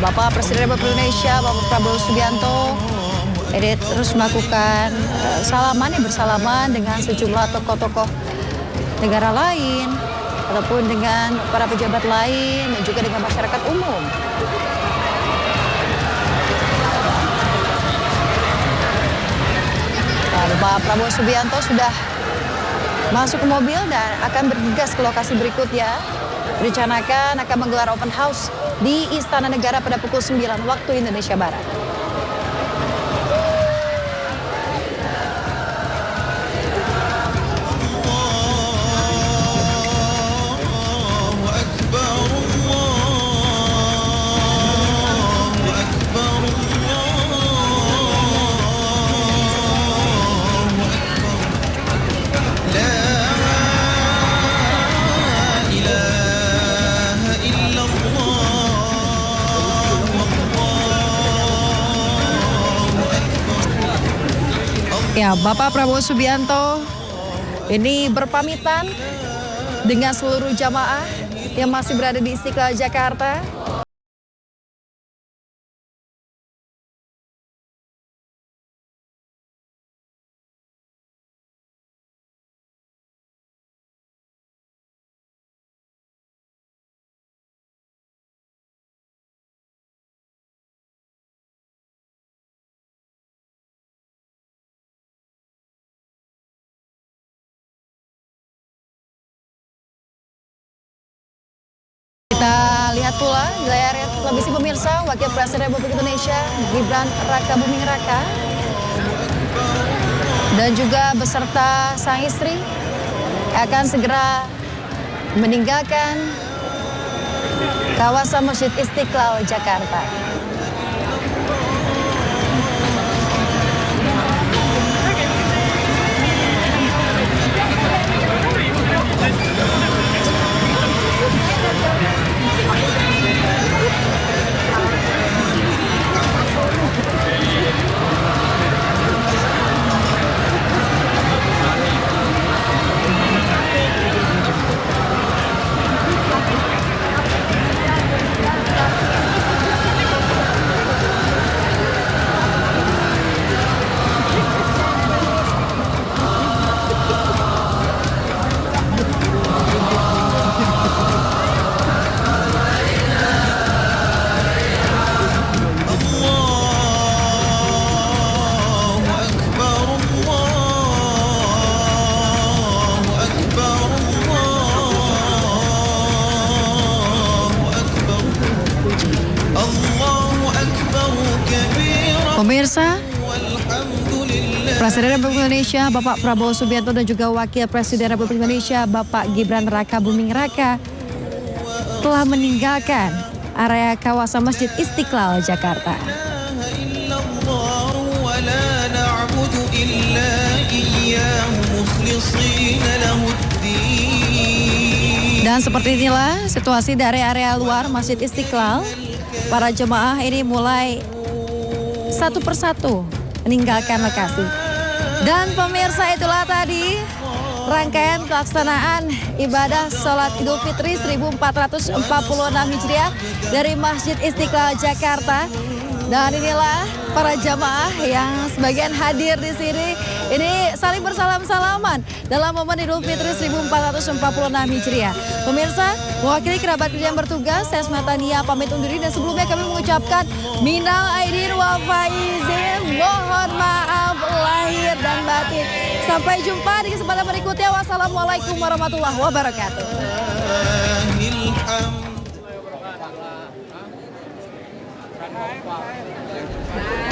Bapak Presiden Republik Indonesia Bapak Prabowo Subianto ini terus melakukan bersalaman dengan sejumlah tokoh-tokoh negara lain ataupun dengan para pejabat lain dan juga dengan masyarakat umum. Bapak Prabowo Subianto sudah masuk ke mobil dan akan bergegas ke lokasi berikutnya. Direncanakan akan menggelar open house di Istana Negara pada pukul 9 waktu Indonesia Barat. Ya, Bapak Prabowo Subianto ini berpamitan dengan seluruh jamaah yang masih berada di Istiqlal Jakarta. Kita lihat pula di layar televisi pemirsa, Wakil Presiden Republik Indonesia Gibran Raka Buming Raka dan juga beserta sang istri akan segera meninggalkan kawasan Masjid Istiqlal Jakarta. Pemirsa, والحمد لله Presiden Republik Indonesia Bapak Prabowo Subianto dan juga Wakil Presiden Republik Indonesia Bapak Gibran Raka Buming Raka telah meninggalkan area kawasan Masjid Istiqlal, Jakarta. إلا الله ولا نعبد إلا إياه مخلصين له الدين. Dan seperti inilah situasi dari area luar Masjid Istiqlal. Para jemaah ini mulai satu persatu meninggalkan lokasi. Dan pemirsa, itulah tadi rangkaian pelaksanaan ibadah sholat Idul Fitri 1446 Hijriah dari Masjid Istiqlal Jakarta. Dan inilah para jamaah yang sebagian hadir di sini. Ini saling bersalam-salaman dalam momen Idul Fitri 1446 Hijriah. Pemirsa, mewakili kerabat kerja yang bertugas, saya Asmatania pamit undur diri, dan sebelumnya kami mengucapkan minal aidin wal faizin, mohon maaf lahir dan batin. Sampai jumpa di kesempatan berikutnya. Wassalamualaikum warahmatullahi wabarakatuh. الحمد